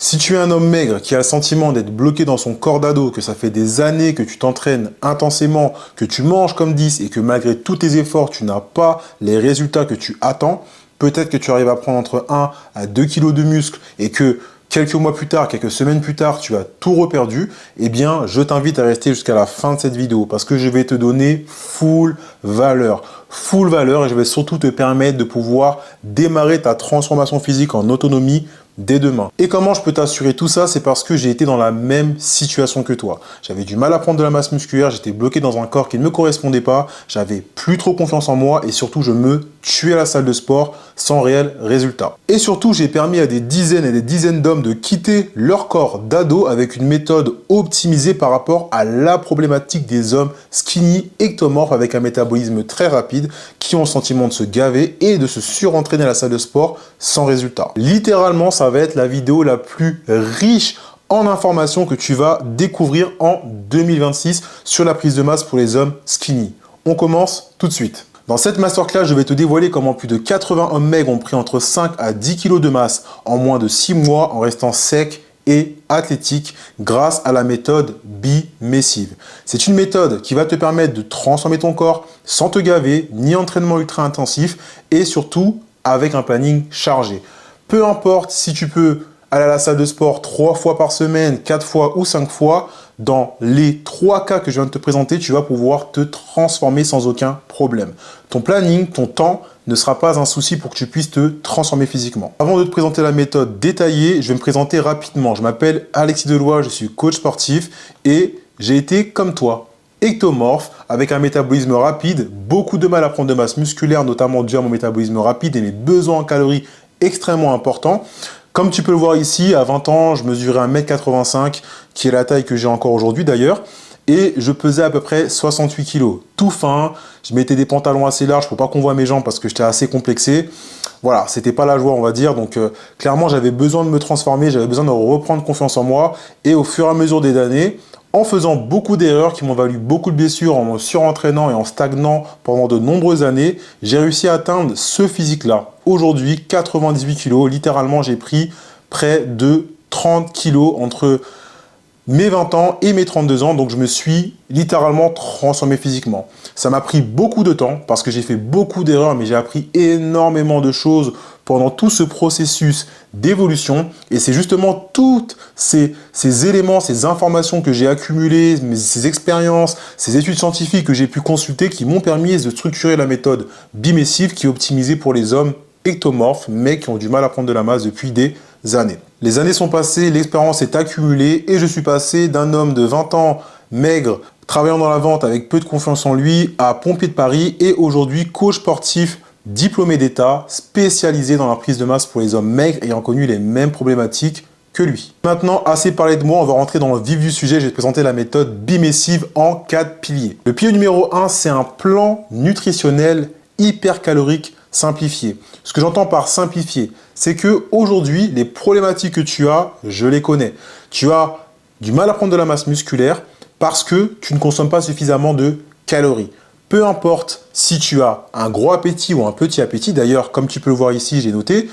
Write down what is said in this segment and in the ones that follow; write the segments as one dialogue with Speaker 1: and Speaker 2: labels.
Speaker 1: Si tu es un homme maigre qui a le sentiment d'être bloqué dans son corps d'ado, que ça fait des années que tu t'entraînes intensément, que tu manges comme 10 et que malgré tous tes efforts, tu n'as pas les résultats que tu attends, peut-être que tu arrives à prendre entre 1 à 2 kilos de muscle et que quelques mois plus tard, quelques semaines plus tard, tu as tout reperdu, eh bien, je t'invite à rester jusqu'à la fin de cette vidéo parce que je vais te donner full valeur et je vais surtout te permettre de pouvoir démarrer ta transformation physique en autonomie dès demain. Et comment je peux t'assurer tout ça? C'est parce que j'ai été dans la même situation que toi. J'avais du mal à prendre de la masse musculaire, j'étais bloqué dans un corps qui ne me correspondait pas, j'avais plus trop confiance en moi et surtout je me tuais à la salle de sport sans réel résultat. Et surtout, j'ai permis à des dizaines et des dizaines d'hommes de quitter leur corps d'ado avec une méthode optimisée par rapport à la problématique des hommes skinny, ectomorphes avec un métabolisme très rapide qui ont le sentiment de se gaver et de se surentraîner à la salle de sport sans résultat. Littéralement, ça va être la vidéo la plus riche en informations que tu vas découvrir en 2026 sur la prise de masse pour les hommes skinny. On commence tout de suite. Dans cette masterclass, je vais te dévoiler comment plus de 80 hommes maigres ont pris entre 5 à 10 kg de masse en moins de 6 mois en restant secs et athlétique grâce à la méthode bimessive. C'est une méthode qui va te permettre de transformer ton corps sans te gaver, ni entraînement ultra intensif et surtout avec un planning chargé. Peu importe si tu peux aller à la salle de sport 3 fois par semaine, 4 fois ou 5 fois, dans les 3 cas que je viens de te présenter, tu vas pouvoir te transformer sans aucun problème. Ton planning, ton temps ne sera pas un souci pour que tu puisses te transformer physiquement. Avant de te présenter la méthode détaillée, je vais me présenter rapidement. Je m'appelle Alexis Deloy, je suis coach sportif et j'ai été comme toi, ectomorphe, avec un métabolisme rapide, beaucoup de mal à prendre de masse musculaire, notamment dû à mon métabolisme rapide et mes besoins en calories extrêmement importants. Comme tu peux le voir ici, à 20 ans, je mesurais 1m85, qui est la taille que j'ai encore aujourd'hui d'ailleurs, et je pesais à peu près 68 kg. Tout fin, je mettais des pantalons assez larges pour pas qu'on voit mes jambes parce que j'étais assez complexé. Voilà, c'était pas la joie on va dire, donc clairement j'avais besoin de me transformer, j'avais besoin de reprendre confiance en moi, et au fur et à mesure des années, en faisant beaucoup d'erreurs qui m'ont valu beaucoup de blessures, en me surentraînant et en stagnant pendant de nombreuses années, j'ai réussi à atteindre ce physique-là. Aujourd'hui, 98 kg, littéralement j'ai pris près de 30 kg entre mes 20 ans et mes 32 ans, donc je me suis littéralement transformé physiquement. Ça m'a pris beaucoup de temps parce que j'ai fait beaucoup d'erreurs, mais j'ai appris énormément de choses pendant tout ce processus d'évolution. Et c'est justement toutes ces éléments, ces informations que j'ai accumulées, ces expériences, ces études scientifiques que j'ai pu consulter qui m'ont permis de structurer la méthode bimessive qui est optimisée pour les hommes ectomorphes, mais qui ont du mal à prendre de la masse depuis des années. Les années sont passées, l'expérience est accumulée et je suis passé d'un homme de 20 ans maigre, travaillant dans la vente avec peu de confiance en lui, à pompier de Paris et aujourd'hui coach sportif diplômé d'État, spécialisé dans la prise de masse pour les hommes maigres ayant connu les mêmes problématiques que lui. Maintenant, assez parlé de moi, on va rentrer dans le vif du sujet. Je vais te présenter la méthode bimessive en 4 piliers. Le pilier numéro 1, c'est un plan nutritionnel hyper calorique simplifié. Ce que j'entends par simplifié, c'est que aujourd'hui, les problématiques que tu as, je les connais. Tu as du mal à prendre de la masse musculaire parce que tu ne consommes pas suffisamment de calories. Peu importe si tu as un gros appétit ou un petit appétit, d'ailleurs, comme tu peux le voir ici, j'ai noté,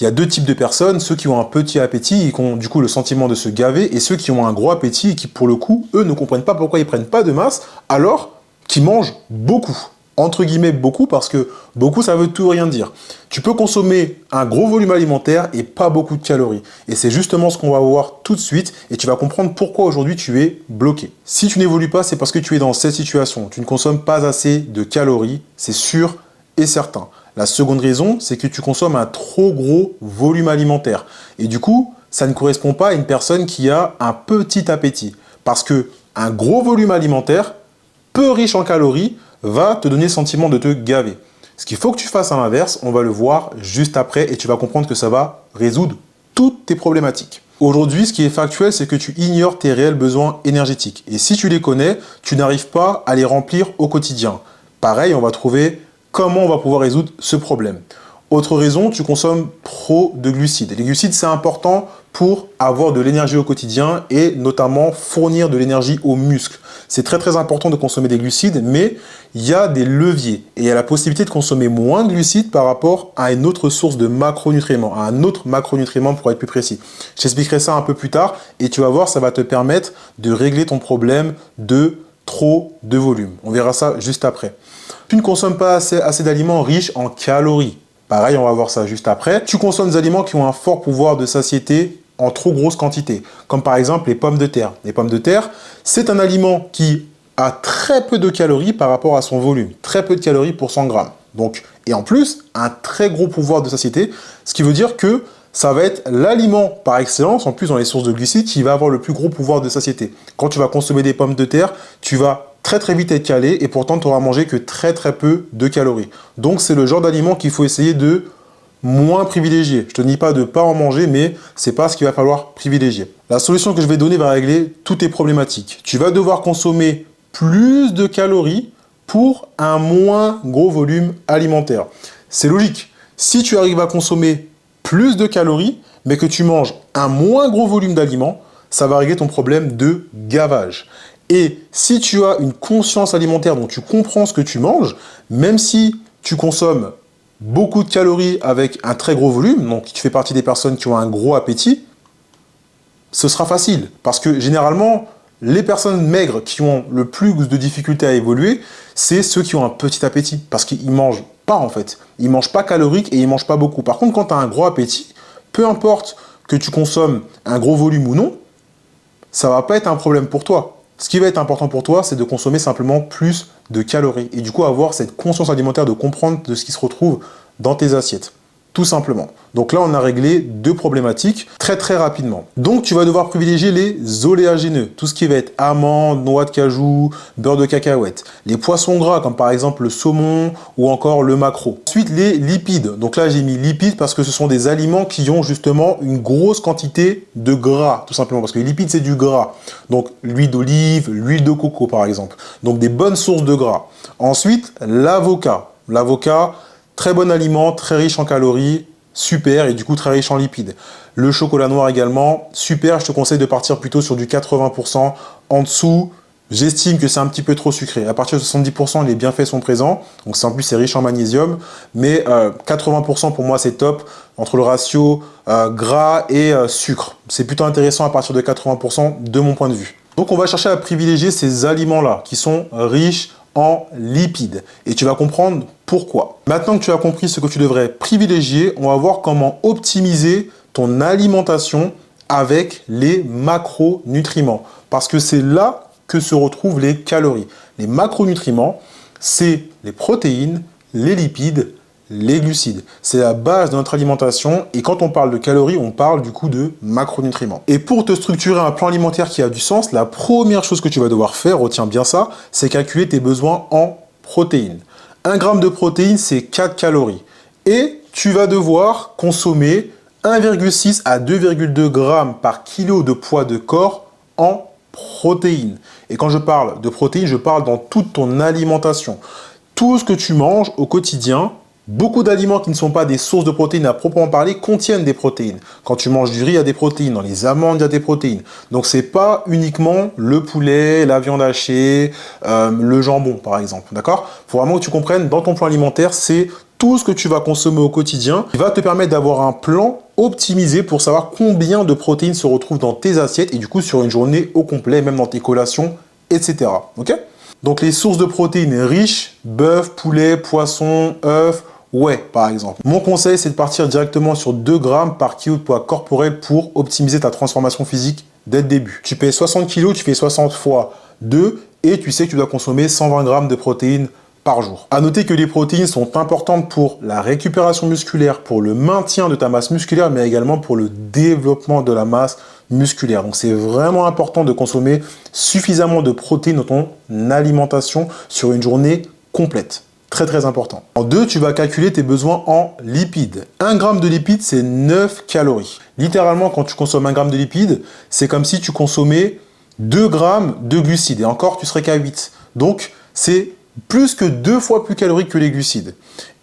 Speaker 1: il y a deux types de personnes, ceux qui ont un petit appétit et qui ont du coup le sentiment de se gaver, et ceux qui ont un gros appétit et qui pour le coup, eux, ne comprennent pas pourquoi ils ne prennent pas de masse, alors qu'ils mangent beaucoup. Entre guillemets beaucoup, parce que beaucoup, ça veut tout rien dire. Tu peux consommer un gros volume alimentaire et pas beaucoup de calories. Et c'est justement ce qu'on va voir tout de suite et tu vas comprendre pourquoi aujourd'hui tu es bloqué. Si tu n'évolues pas, c'est parce que tu es dans cette situation. Tu ne consommes pas assez de calories, c'est sûr et certain. La seconde raison, c'est que tu consommes un trop gros volume alimentaire. Et du coup, ça ne correspond pas à une personne qui a un petit appétit. Parce que un gros volume alimentaire, peu riche en calories, va te donner le sentiment de te gaver. Ce qu'il faut que tu fasses à l'inverse, on va le voir juste après et tu vas comprendre que ça va résoudre toutes tes problématiques. Aujourd'hui, ce qui est factuel, c'est que tu ignores tes réels besoins énergétiques. Et si tu les connais, tu n'arrives pas à les remplir au quotidien. Pareil, on va trouver comment on va pouvoir résoudre ce problème. Autre raison, tu consommes trop de glucides. Les glucides, c'est important pour avoir de l'énergie au quotidien et notamment fournir de l'énergie aux muscles. C'est très très important de consommer des glucides, mais il y a des leviers et il y a la possibilité de consommer moins de glucides par rapport à une autre source de macronutriments, à un autre macronutriment pour être plus précis. Je t'expliquerai ça un peu plus tard et tu vas voir, ça va te permettre de régler ton problème de trop de volume. On verra ça juste après. Tu ne consommes pas assez d'aliments riches en calories. Pareil, on va voir ça juste après. Tu consommes des aliments qui ont un fort pouvoir de satiété en trop grosse quantité, comme par exemple les pommes de terre. Les pommes de terre, c'est un aliment qui a très peu de calories par rapport à son volume. Très peu de calories pour 100 grammes. Donc, et en plus, un très gros pouvoir de satiété, ce qui veut dire que ça va être l'aliment par excellence, en plus dans les sources de glucides, qui va avoir le plus gros pouvoir de satiété. Quand tu vas consommer des pommes de terre, tu vas très très vite être calé et pourtant tu n'auras mangé que très très peu de calories. Donc c'est le genre d'aliment qu'il faut essayer de moins privilégier. Je te dis pas de ne pas en manger, mais c'est pas ce qu'il va falloir privilégier. La solution que je vais donner va régler toutes tes problématiques. Tu vas devoir consommer plus de calories pour un moins gros volume alimentaire. C'est logique. Si tu arrives à consommer plus de calories, mais que tu manges un moins gros volume d'aliments, ça va régler ton problème de gavage. Et si tu as une conscience alimentaire dont tu comprends ce que tu manges, même si tu consommes beaucoup de calories avec un très gros volume, donc tu fais partie des personnes qui ont un gros appétit, ce sera facile. Parce que généralement, les personnes maigres qui ont le plus de difficultés à évoluer, c'est ceux qui ont un petit appétit. Parce qu'ils ne mangent pas en fait. Ils ne mangent pas calorique et ils ne mangent pas beaucoup. Par contre, quand tu as un gros appétit, peu importe que tu consommes un gros volume ou non, ça ne va pas être un problème pour toi. Ce qui va être important pour toi, c'est de consommer simplement plus de calories. Et du coup, avoir cette conscience alimentaire de comprendre de ce qui se retrouve dans tes assiettes. Tout simplement. Donc là, on a réglé deux problématiques très très rapidement. Donc tu vas devoir privilégier les oléagineux, tout ce qui va être amandes, noix de cajou, beurre de cacahuète. Les poissons gras, comme par exemple le saumon ou encore le maquereau. Ensuite, les lipides. Donc là, j'ai mis lipides parce que ce sont des aliments qui ont justement une grosse quantité de gras, tout simplement. Parce que les lipides, c'est du gras. Donc l'huile d'olive, l'huile de coco, par exemple. Donc des bonnes sources de gras. Ensuite, l'avocat. L'avocat, très bon aliment, très riche en calories, super, et du coup très riche en lipides. Le chocolat noir également, super, je te conseille de partir plutôt sur du 80%. En dessous, j'estime que c'est un petit peu trop sucré. À partir de 70%, les bienfaits sont présents, donc en plus c'est riche en magnésium, mais 80% pour moi c'est top, entre le ratio gras et sucre. C'est plutôt intéressant à partir de 80% de mon point de vue. Donc on va chercher à privilégier ces aliments-là, qui sont riches en lipides. Et tu vas comprendre pourquoi. Maintenant que tu as compris ce que tu devrais privilégier, on va voir comment optimiser ton alimentation avec les macronutriments. Parce que c'est là que se retrouvent les calories. Les macronutriments, c'est les protéines, les lipides, les glucides. C'est la base de notre alimentation et quand on parle de calories, on parle du coup de macronutriments. Et pour te structurer un plan alimentaire qui a du sens, la première chose que tu vas devoir faire, retiens bien ça, c'est calculer tes besoins en protéines. 1 gramme de protéines, c'est 4 calories. Et tu vas devoir consommer 1,6 à 2,2 grammes par kilo de poids de corps en protéines. Et quand je parle de protéines, je parle dans toute ton alimentation. Tout ce que tu manges au quotidien, beaucoup d'aliments qui ne sont pas des sources de protéines à proprement parler contiennent des protéines. Quand tu manges du riz, il y a des protéines. Dans les amandes, il y a des protéines. Donc, ce n'est pas uniquement le poulet, la viande hachée, le jambon, par exemple. D'accord? Il faut vraiment que tu comprennes, dans ton plan alimentaire, c'est tout ce que tu vas consommer au quotidien qui va te permettre d'avoir un plan optimisé pour savoir combien de protéines se retrouvent dans tes assiettes et du coup, sur une journée au complet, même dans tes collations, etc. Ok? Donc, les sources de protéines riches, bœuf, poulet, poisson, œufs, ouais, par exemple. Mon conseil, c'est de partir directement sur 2 grammes par kilo de poids corporel pour optimiser ta transformation physique dès le début. Tu payes 60 kg, tu fais 60 fois 2 et tu sais que tu dois consommer 120 grammes de protéines par jour. À noter que les protéines sont importantes pour la récupération musculaire, pour le maintien de ta masse musculaire, mais également pour le développement de la masse musculaire. Donc c'est vraiment important de consommer suffisamment de protéines dans ton alimentation sur une journée complète. Très très important. En 2, tu vas calculer tes besoins en lipides. 1 gramme de lipides, c'est 9 calories. Littéralement, quand tu consommes 1 gramme de lipides, c'est comme si tu consommais 2 grammes de glucides. Et encore, tu serais qu'à 8. Donc, c'est plus que 2 fois plus calorique que les glucides.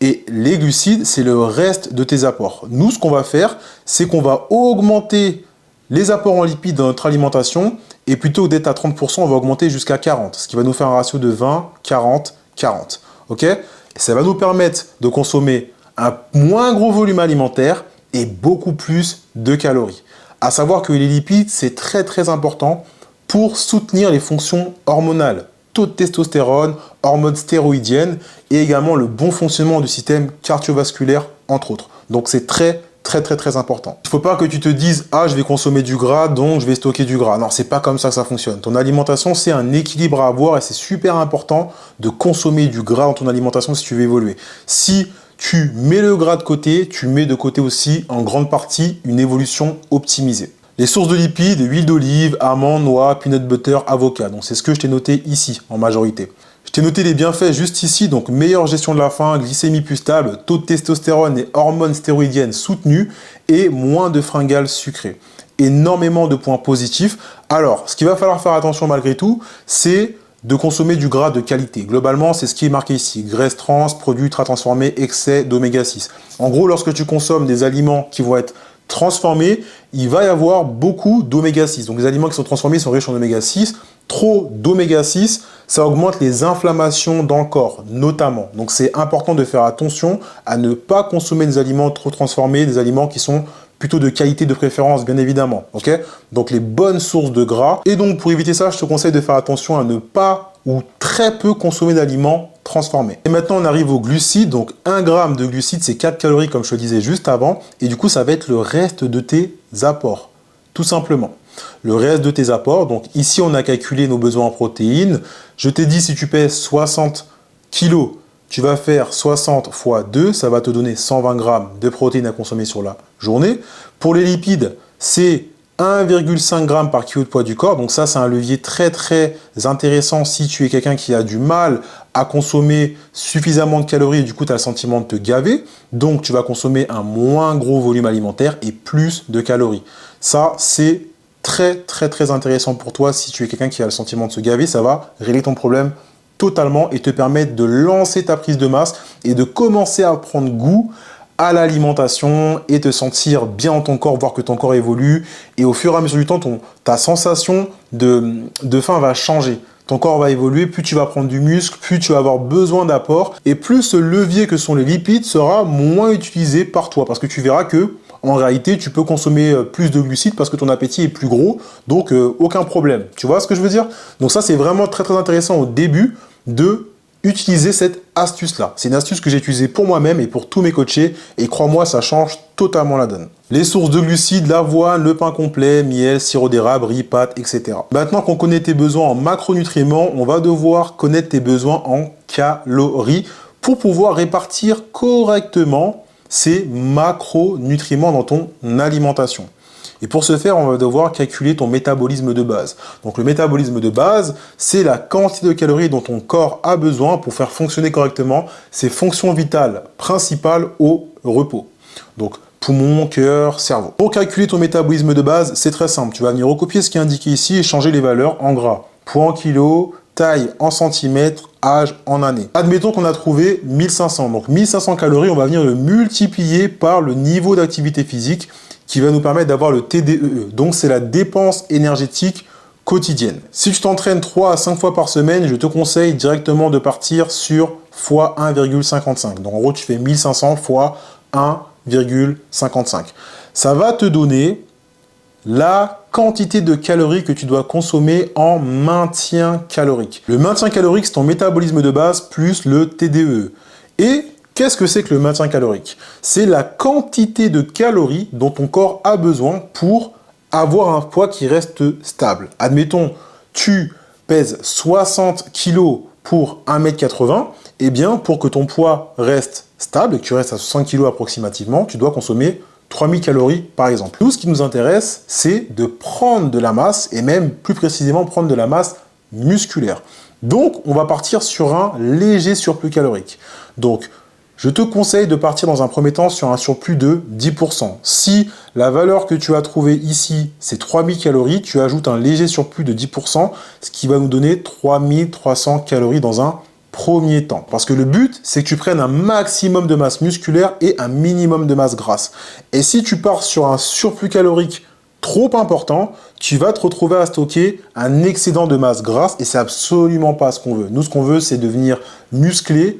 Speaker 1: Et les glucides, c'est le reste de tes apports. Nous, ce qu'on va faire, c'est qu'on va augmenter les apports en lipides dans notre alimentation, et plutôt que d'être à 30%, on va augmenter jusqu'à 40%, ce qui va nous faire un ratio de 20, 40, 40. Ok? Et ça va nous permettre de consommer un moins gros volume alimentaire et beaucoup plus de calories. À savoir que les lipides, c'est très très important pour soutenir les fonctions hormonales, taux de testostérone, hormones stéroïdiennes et également le bon fonctionnement du système cardiovasculaire, entre autres. Donc c'est très important. Il ne faut pas que tu te dises « Ah, je vais consommer du gras, donc je vais stocker du gras ». Non, c'est pas comme ça que ça fonctionne. Ton alimentation, c'est un équilibre à avoir et c'est super important de consommer du gras dans ton alimentation si tu veux évoluer. Si tu mets le gras de côté, tu mets de côté aussi en grande partie une évolution optimisée. Les sources de lipides, huile d'olive, amandes, noix, peanut butter, avocat. Donc c'est ce que je t'ai noté ici en majorité. Je t'ai noté les bienfaits juste ici, donc meilleure gestion de la faim, glycémie plus stable, taux de testostérone et hormones stéroïdiennes soutenus et moins de fringales sucrées. Énormément de points positifs. Alors, ce qu'il va falloir faire attention malgré tout, c'est de consommer du gras de qualité. Globalement, c'est ce qui est marqué ici. Graisse trans, produits ultra transformés, excès d'oméga 6. En gros, lorsque tu consommes des aliments qui vont être transformés, il va y avoir beaucoup d'oméga 6. Donc les aliments qui sont transformés sont riches en oméga 6. Trop d'oméga 6, ça augmente les inflammations dans le corps, notamment. Donc c'est important de faire attention à ne pas consommer des aliments trop transformés, des aliments qui sont plutôt de qualité de préférence, bien évidemment. Ok? Donc les bonnes sources de gras. Et donc pour éviter ça, je te conseille de faire attention à ne pas ou très peu consommer d'aliments transformés. Et maintenant, on arrive aux glucides. Donc 1 gramme de glucides, c'est 4 calories, comme je te disais juste avant. Et du coup, ça va être le reste de tes apports, tout simplement. Le reste de tes apports. Donc ici, on a calculé nos besoins en protéines. Je t'ai dit, si tu pèses 60 kg, tu vas faire 60 fois 2, ça va te donner 120 grammes de protéines à consommer sur la journée. Pour les lipides, c'est 1,5 g par kilo de poids du corps. Donc ça, c'est un levier très intéressant si tu es quelqu'un qui a du mal à consommer suffisamment de calories et du coup, tu as le sentiment de te gaver. Donc, tu vas consommer un moins gros volume alimentaire et plus de calories. Ça, c'est très intéressant pour toi si tu es quelqu'un qui a le sentiment de se gaver. Ça va régler ton problème totalement et te permettre de lancer ta prise de masse et de commencer à prendre goût à l'alimentation et te sentir bien dans ton corps, voir que ton corps évolue. Et au fur et à mesure du temps, ta sensation de faim va changer. Ton corps va évoluer, plus tu vas prendre du muscle, plus tu vas avoir besoin d'apport et plus ce levier que sont les lipides sera moins utilisé par toi. Parce que tu verras que en réalité, tu peux consommer plus de glucides parce que ton appétit est plus gros. Donc, aucun problème. Tu vois ce que je veux dire? Donc ça, c'est vraiment très intéressant au début de utiliser cette astuce-là. C'est une astuce que j'ai utilisée pour moi-même et pour tous mes coachés et crois-moi, ça change totalement la donne. Les sources de glucides, l'avoine, le pain complet, miel, sirop d'érable, riz, pâtes, etc. Maintenant qu'on connaît tes besoins en macronutriments, on va devoir connaître tes besoins en calories pour pouvoir répartir correctement ces macronutriments dans ton alimentation. Et pour ce faire, on va devoir calculer ton métabolisme de base. Donc le métabolisme de base, c'est la quantité de calories dont ton corps a besoin pour faire fonctionner correctement ses fonctions vitales principales au repos. Donc poumons, cœur, cerveau. Pour calculer ton métabolisme de base, c'est très simple. Tu vas venir recopier ce qui est indiqué ici et changer les valeurs en gras. Poids en kilos, taille en centimètres, âge en années. Admettons qu'on a trouvé 1500. Donc 1500 calories, on va venir le multiplier par le niveau d'activité physique qui va nous permettre d'avoir le TDEE. Donc, c'est la dépense énergétique quotidienne. Si tu t'entraînes 3 à 5 fois par semaine, je te conseille directement de partir sur fois 1,55. Donc, en gros, tu fais 1500 fois 1,55. Ça va te donner la quantité de calories que tu dois consommer en maintien calorique. Le maintien calorique, c'est ton métabolisme de base plus le TDEE. Et qu'est-ce que c'est que le maintien calorique? C'est la quantité de calories dont ton corps a besoin pour avoir un poids qui reste stable. Admettons, tu pèses 60 kg pour 1,80 m, eh bien, pour que ton poids reste stable et que tu restes à 60 kg approximativement, tu dois consommer 3000 calories par exemple. Nous, ce qui nous intéresse, c'est de prendre de la masse et même plus précisément prendre de la masse musculaire. Donc, on va partir sur un léger surplus calorique. Donc, je te conseille de partir dans un premier temps sur un surplus de 10%. Si la valeur que tu as trouvée ici, c'est 3000 calories, tu ajoutes un léger surplus de 10%, ce qui va nous donner 3300 calories dans un premier temps. Parce que le but, c'est que tu prennes un maximum de masse musculaire et un minimum de masse grasse. Et si tu pars sur un surplus calorique trop important, tu vas te retrouver à stocker un excédent de masse grasse et c'est absolument pas ce qu'on veut. Nous, ce qu'on veut, c'est devenir musclé,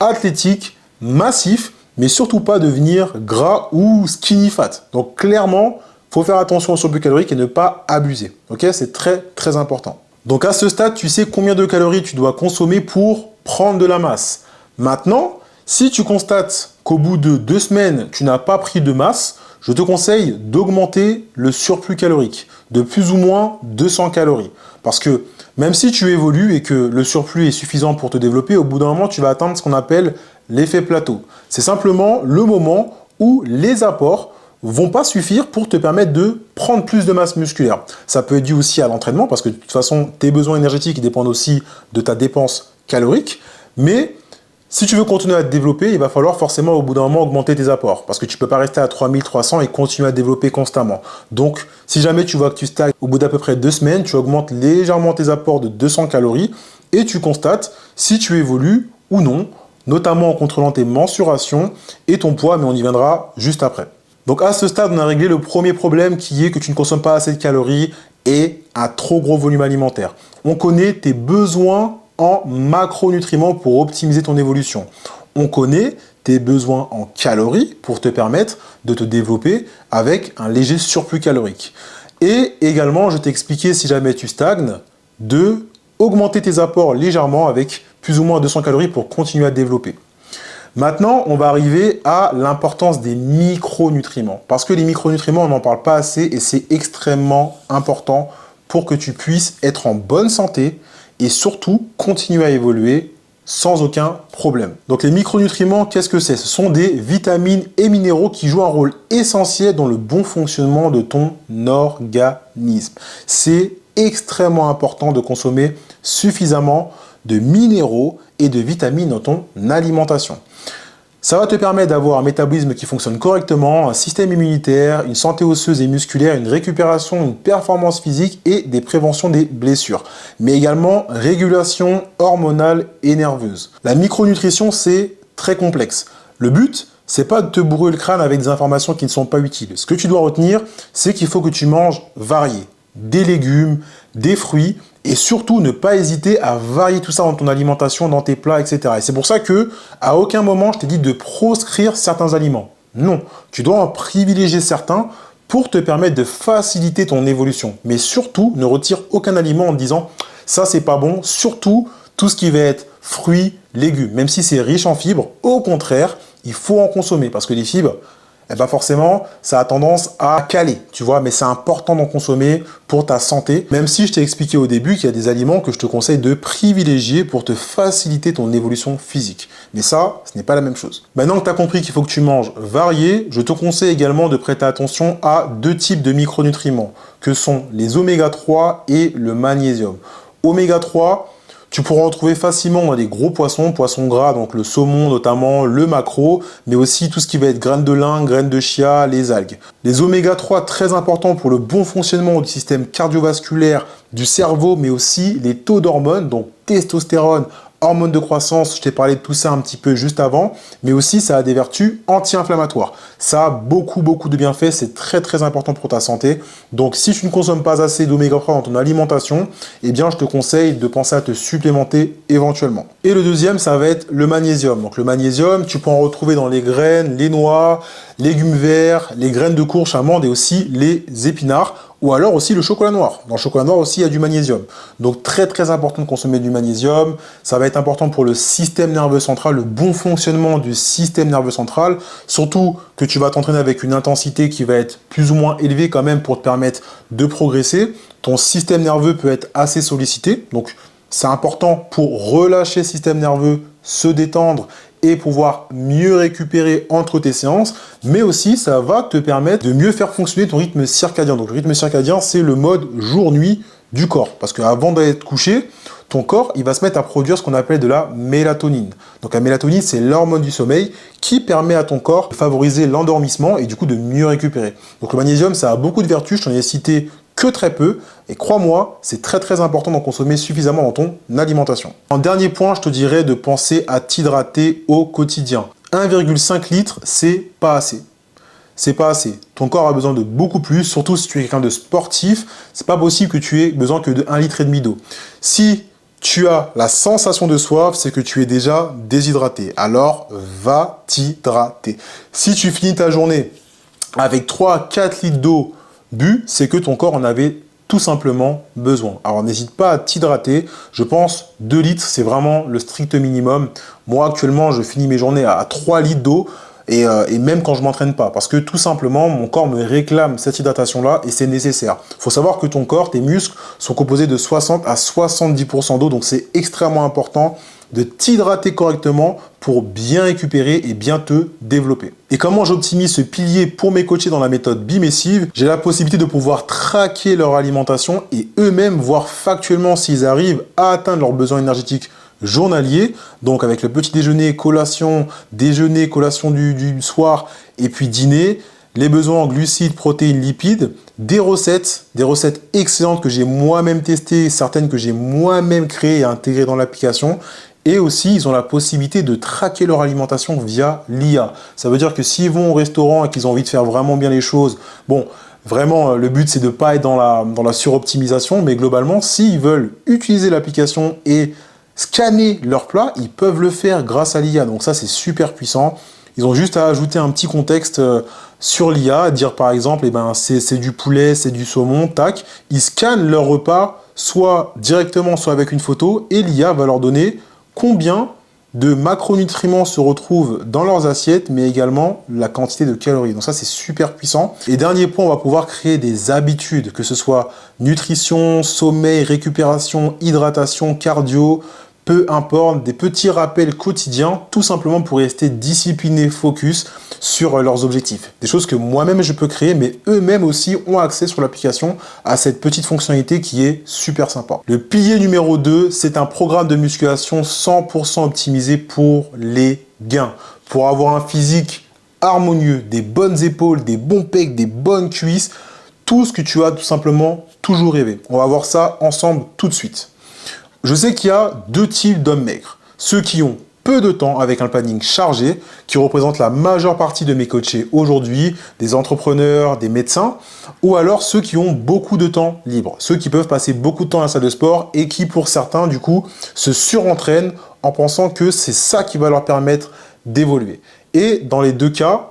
Speaker 1: athlétique, massif, mais surtout pas devenir gras ou skinny fat. Donc clairement, il faut faire attention au surplus calorique et ne pas abuser. Ok, c'est très très important. Donc à ce stade, tu sais combien de calories tu dois consommer pour prendre de la masse. Maintenant, si tu constates qu'au bout de 2 semaines, tu n'as pas pris de masse, je te conseille d'augmenter le surplus calorique de plus ou moins 200 calories. Parce que même si tu évolues et que le surplus est suffisant pour te développer, au bout d'un moment, tu vas atteindre ce qu'on appelle l'effet plateau. C'est simplement le moment où les apports vont pas suffire pour te permettre de prendre plus de masse musculaire. Ça peut être dû aussi à l'entraînement parce que de toute façon, tes besoins énergétiques dépendent aussi de ta dépense calorique. Mais si tu veux continuer à te développer, il va falloir forcément au bout d'un moment augmenter tes apports parce que tu ne peux pas rester à 3300 et continuer à te développer constamment. Donc, si jamais tu vois que tu stagnes au bout d'à peu près 2 semaines, tu augmentes légèrement tes apports de 200 calories et tu constates si tu évolues ou non, notamment en contrôlant tes mensurations et ton poids, mais on y viendra juste après. Donc à ce stade, on a réglé le premier problème qui est que tu ne consommes pas assez de calories et un trop gros volume alimentaire. On connaît tes besoins en macronutriments pour optimiser ton évolution. On connaît tes besoins en calories pour te permettre de te développer avec un léger surplus calorique. Et également, je t'ai expliqué, si jamais tu stagnes, de augmenter tes apports légèrement avec plus ou moins 200 calories pour continuer à te développer. Maintenant, on va arriver à l'importance des micronutriments. Parce que les micronutriments, on n'en parle pas assez et c'est extrêmement important pour que tu puisses être en bonne santé et surtout continuer à évoluer sans aucun problème. Donc les micronutriments, qu'est-ce que c'est? Ce sont des vitamines et minéraux qui jouent un rôle essentiel dans le bon fonctionnement de ton organisme. C'est extrêmement important de consommer suffisamment de minéraux et de vitamines dans ton alimentation. Ça va te permettre d'avoir un métabolisme qui fonctionne correctement, un système immunitaire, une santé osseuse et musculaire, une récupération, une performance physique et des préventions des blessures. Mais également régulation hormonale et nerveuse. La micronutrition, c'est très complexe. Le but, c'est pas de te bourrer le crâne avec des informations qui ne sont pas utiles. Ce que tu dois retenir, c'est qu'il faut que tu manges varié. Des légumes, des fruits, et surtout ne pas hésiter à varier tout ça dans ton alimentation, dans tes plats, etc. Et c'est pour ça que à aucun moment je t'ai dit de proscrire certains aliments. Non, tu dois en privilégier certains pour te permettre de faciliter ton évolution. Mais surtout, ne retire aucun aliment en te disant ça c'est pas bon, surtout tout ce qui va être fruits, légumes. Même si c'est riche en fibres, au contraire, il faut en consommer parce que les fibres, eh ben forcément, ça a tendance à caler, tu vois, mais c'est important d'en consommer pour ta santé, même si je t'ai expliqué au début qu'il y a des aliments que je te conseille de privilégier pour te faciliter ton évolution physique. Mais ça, ce n'est pas la même chose. Maintenant que tu as compris qu'il faut que tu manges varié, je te conseille également de prêter attention à 2 types de micronutriments, que sont les oméga 3 et le magnésium. Oméga 3, tu pourras en trouver facilement dans les gros poissons, poissons gras, donc le saumon notamment, le maquereau, mais aussi tout ce qui va être graines de lin, graines de chia, les algues. Les oméga 3, très importants pour le bon fonctionnement du système cardiovasculaire, du cerveau, mais aussi les taux d'hormones, donc testostérone, hormones de croissance, je t'ai parlé de tout ça un petit peu juste avant, mais aussi ça a des vertus anti-inflammatoires. Ça a beaucoup de bienfaits, c'est très important pour ta santé. Donc si tu ne consommes pas assez d'oméga 3 dans ton alimentation, eh bien je te conseille de penser à te supplémenter éventuellement. Et le deuxième, ça va être le magnésium. Donc le magnésium, tu peux en retrouver dans les graines, les noix, légumes verts, les graines de courge, amandes et aussi les épinards. Ou alors aussi le chocolat noir. Dans le chocolat noir aussi, il y a du magnésium. Donc très important de consommer du magnésium. Ça va être important pour le système nerveux central, le bon fonctionnement du système nerveux central. Surtout que tu vas t'entraîner avec une intensité qui va être plus ou moins élevée quand même pour te permettre de progresser. Ton système nerveux peut être assez sollicité. Donc c'est important pour relâcher le système nerveux, se détendre et pouvoir mieux récupérer entre tes séances, mais aussi ça va te permettre de mieux faire fonctionner ton rythme circadien. Donc le rythme circadien, c'est le mode jour-nuit du corps, parce qu'avant d'aller te coucher, ton corps il va se mettre à produire ce qu'on appelle de la mélatonine. Donc la mélatonine, c'est l'hormone du sommeil qui permet à ton corps de favoriser l'endormissement et du coup de mieux récupérer. Donc le magnésium, ça a beaucoup de vertus, je t'en ai cité que très peu, et crois-moi, c'est très important d'en consommer suffisamment dans ton alimentation. En dernier point, je te dirais de penser à t'hydrater au quotidien. 1,5 litre, c'est pas assez. C'est pas assez. ton corps a besoin de beaucoup plus, surtout si tu es quelqu'un de sportif. C'est pas possible que tu aies besoin que de 1,5 litre d'eau. Si tu as la sensation de soif, c'est que tu es déjà déshydraté. Alors, va t'hydrater. Si tu finis ta journée avec 3 à 4 litres d'eau bu, c'est que ton corps en avait tout simplement besoin. Alors, n'hésite pas à t'hydrater. Je pense 2 litres, c'est vraiment le strict minimum. Moi, actuellement, je finis mes journées à 3 litres d'eau. Et même quand je m'entraîne pas, parce que tout simplement, mon corps me réclame cette hydratation-là et c'est nécessaire. Il faut savoir que ton corps, tes muscles, sont composés de 60 à 70% d'eau, donc c'est extrêmement important de t'hydrater correctement pour bien récupérer et bien te développer. Et comment j'optimise ce pilier pour mes coachés dans la méthode Bimessive? J'ai la possibilité de pouvoir traquer leur alimentation et eux-mêmes voir factuellement s'ils arrivent à atteindre leurs besoins énergétiques journalier, donc avec le petit déjeuner, collation du soir et puis dîner, les besoins en glucides, protéines, lipides, des recettes excellentes que j'ai moi-même testées, certaines que j'ai moi-même créées et intégrées dans l'application. Et aussi, ils ont la possibilité de traquer leur alimentation via l'IA. Ça veut dire que s'ils vont au restaurant et qu'ils ont envie de faire vraiment bien les choses, bon, vraiment, le but, c'est de ne pas être dans la suroptimisation, mais globalement, s'ils veulent utiliser l'application et scanner leur plat, ils peuvent le faire grâce à l'IA. Donc ça, c'est super puissant. Ils ont juste à ajouter un petit contexte sur l'IA, dire par exemple, eh ben, c'est du poulet, c'est du saumon, tac. Ils scannent leur repas, soit directement, soit avec une photo, et l'IA va leur donner combien de macronutriments se retrouvent dans leurs assiettes, mais également la quantité de calories. Donc ça, c'est super puissant. Et dernier point, on va pouvoir créer des habitudes, que ce soit nutrition, sommeil, récupération, hydratation, cardio, peu importe, des petits rappels quotidiens, tout simplement pour rester disciplinés, focus sur leurs objectifs. Des choses que moi-même je peux créer, mais eux-mêmes aussi ont accès sur l'application à cette petite fonctionnalité qui est super sympa. Le pilier numéro 2, c'est un programme de musculation 100% optimisé pour les gains. Pour avoir un physique harmonieux, des bonnes épaules, des bons pecs, des bonnes cuisses, tout ce que tu as tout simplement toujours rêvé. On va voir ça ensemble tout de suite. Je sais qu'il y a 2 types d'hommes maigres. Ceux qui ont peu de temps avec un planning chargé, qui représente la majeure partie de mes coachés aujourd'hui, des entrepreneurs, des médecins, ou alors ceux qui ont beaucoup de temps libre, ceux qui peuvent passer beaucoup de temps à la salle de sport et qui, pour certains, du coup, se surentraînent en pensant que c'est ça qui va leur permettre d'évoluer. Et dans les 2 cas,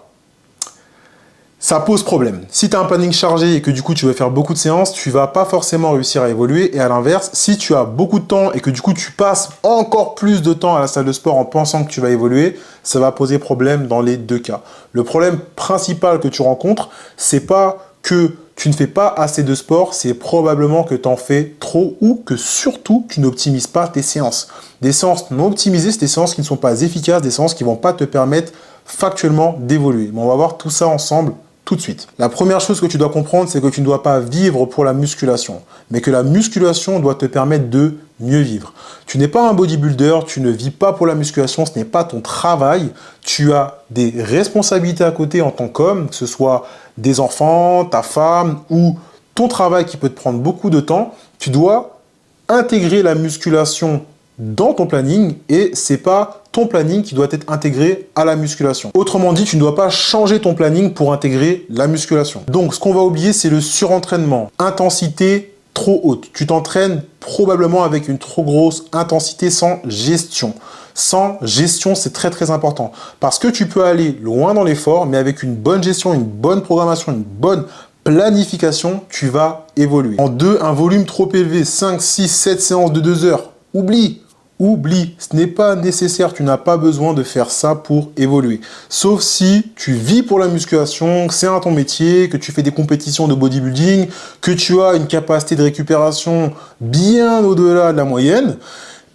Speaker 1: ça pose problème. Si tu as un planning chargé et que du coup tu veux faire beaucoup de séances, tu vas pas forcément réussir à évoluer. Et à l'inverse, si tu as beaucoup de temps et que du coup tu passes encore plus de temps à la salle de sport en pensant que tu vas évoluer, ça va poser problème dans les 2 cas. Le problème principal que tu rencontres, c'est pas que tu ne fais pas assez de sport, c'est probablement que tu en fais trop ou que surtout tu n'optimises pas tes séances. Des séances non optimisées, c'est des séances qui ne sont pas efficaces, des séances qui ne vont pas te permettre factuellement d'évoluer. Mais on va voir tout ça ensemble tout de suite. La première chose que tu dois comprendre, c'est que tu ne dois pas vivre pour la musculation, mais que la musculation doit te permettre de mieux vivre. Tu n'es pas un bodybuilder, tu ne vis pas pour la musculation, ce n'est pas ton travail. Tu as des responsabilités à côté en tant qu'homme, que ce soit des enfants, ta femme ou ton travail qui peut te prendre beaucoup de temps. Tu dois intégrer la musculation dans ton planning et c'est pas ton planning qui doit être intégré à la musculation. Autrement dit, tu ne dois pas changer ton planning pour intégrer la musculation. Donc, ce qu'on va oublier, c'est le surentraînement. Intensité trop haute. Tu t'entraînes probablement avec une trop grosse intensité sans gestion. Sans gestion, c'est très très important. Parce que tu peux aller loin dans l'effort, mais avec une bonne gestion, une bonne programmation, une bonne planification, tu vas évoluer. En 2, un volume trop élevé, 5, 6, 7 séances de 2 heures. Oublie, ce n'est pas nécessaire, tu n'as pas besoin de faire ça pour évoluer. Sauf si tu vis pour la musculation, que c'est ton métier, que tu fais des compétitions de bodybuilding, que tu as une capacité de récupération bien au-delà de la moyenne.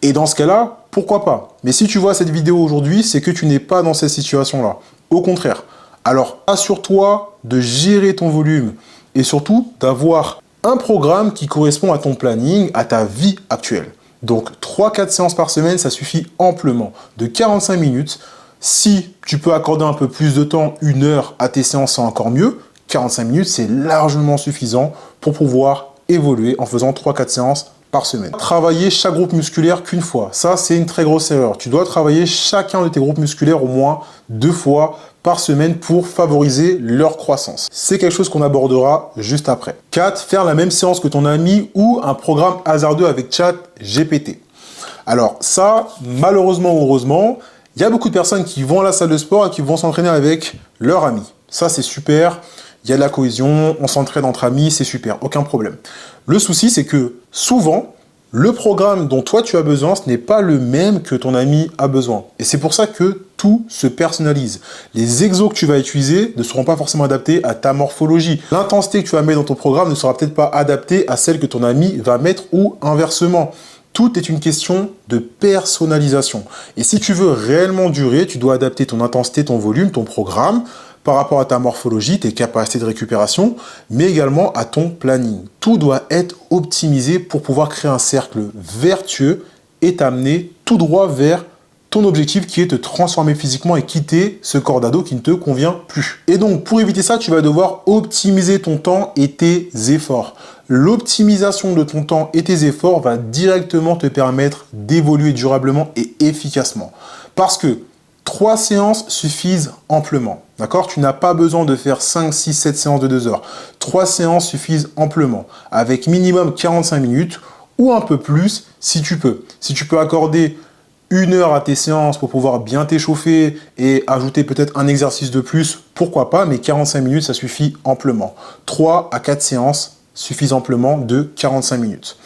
Speaker 1: Et dans ce cas-là, pourquoi pas? Mais si tu vois cette vidéo aujourd'hui, c'est que tu n'es pas dans cette situation-là. Au contraire. Alors, assure-toi de gérer ton volume et surtout d'avoir un programme qui correspond à ton planning, à ta vie actuelle. Donc 3-4 séances par semaine, ça suffit amplement. De 45 minutes, si tu peux accorder un peu plus de temps, 1 heure à tes séances, c'est encore mieux. 45 minutes, c'est largement suffisant pour pouvoir évoluer en faisant 3-4 séances par semaine. Travailler chaque groupe musculaire qu'une fois, ça c'est une très grosse erreur. Tu dois travailler chacun de tes groupes musculaires au moins 2 fois par semaine pour favoriser leur croissance. C'est quelque chose qu'on abordera juste après. 4. Faire la même séance que ton ami ou un programme hasardeux avec ChatGPT. Alors ça, malheureusement ou heureusement, il y a beaucoup de personnes qui vont à la salle de sport et qui vont s'entraîner avec leur ami. Ça, c'est super. Il y a de la cohésion, on s'entraîne entre amis, c'est super, aucun problème. Le souci, c'est que souvent, le programme dont toi tu as besoin, ce n'est pas le même que ton ami a besoin. Et c'est pour ça que tout se personnalise. Les exos que tu vas utiliser ne seront pas forcément adaptés à ta morphologie. L'intensité que tu vas mettre dans ton programme ne sera peut-être pas adaptée à celle que ton ami va mettre ou inversement. Tout est une question de personnalisation. Et si tu veux réellement durer, tu dois adapter ton intensité, ton volume, ton programme par rapport à ta morphologie, tes capacités de récupération, mais également à ton planning. Tout doit être optimisé pour pouvoir créer un cercle vertueux et t'amener tout droit vers ton objectif qui est de te transformer physiquement et quitter ce corps d'ado qui ne te convient plus. Et donc, pour éviter ça, tu vas devoir optimiser ton temps et tes efforts. L'optimisation de ton temps et tes efforts va directement te permettre d'évoluer durablement et efficacement. Parce que 3 séances suffisent amplement. D'accord? Tu n'as pas besoin de faire 5, 6, 7 séances de 2 heures. 3 séances suffisent amplement, avec minimum 45 minutes ou un peu plus si tu peux. Si tu peux accorder 1 heure à tes séances pour pouvoir bien t'échauffer et ajouter peut-être un exercice de plus, pourquoi pas, mais 45 minutes, ça suffit amplement. 3 à 4 séances suffisent amplement de 45 minutes.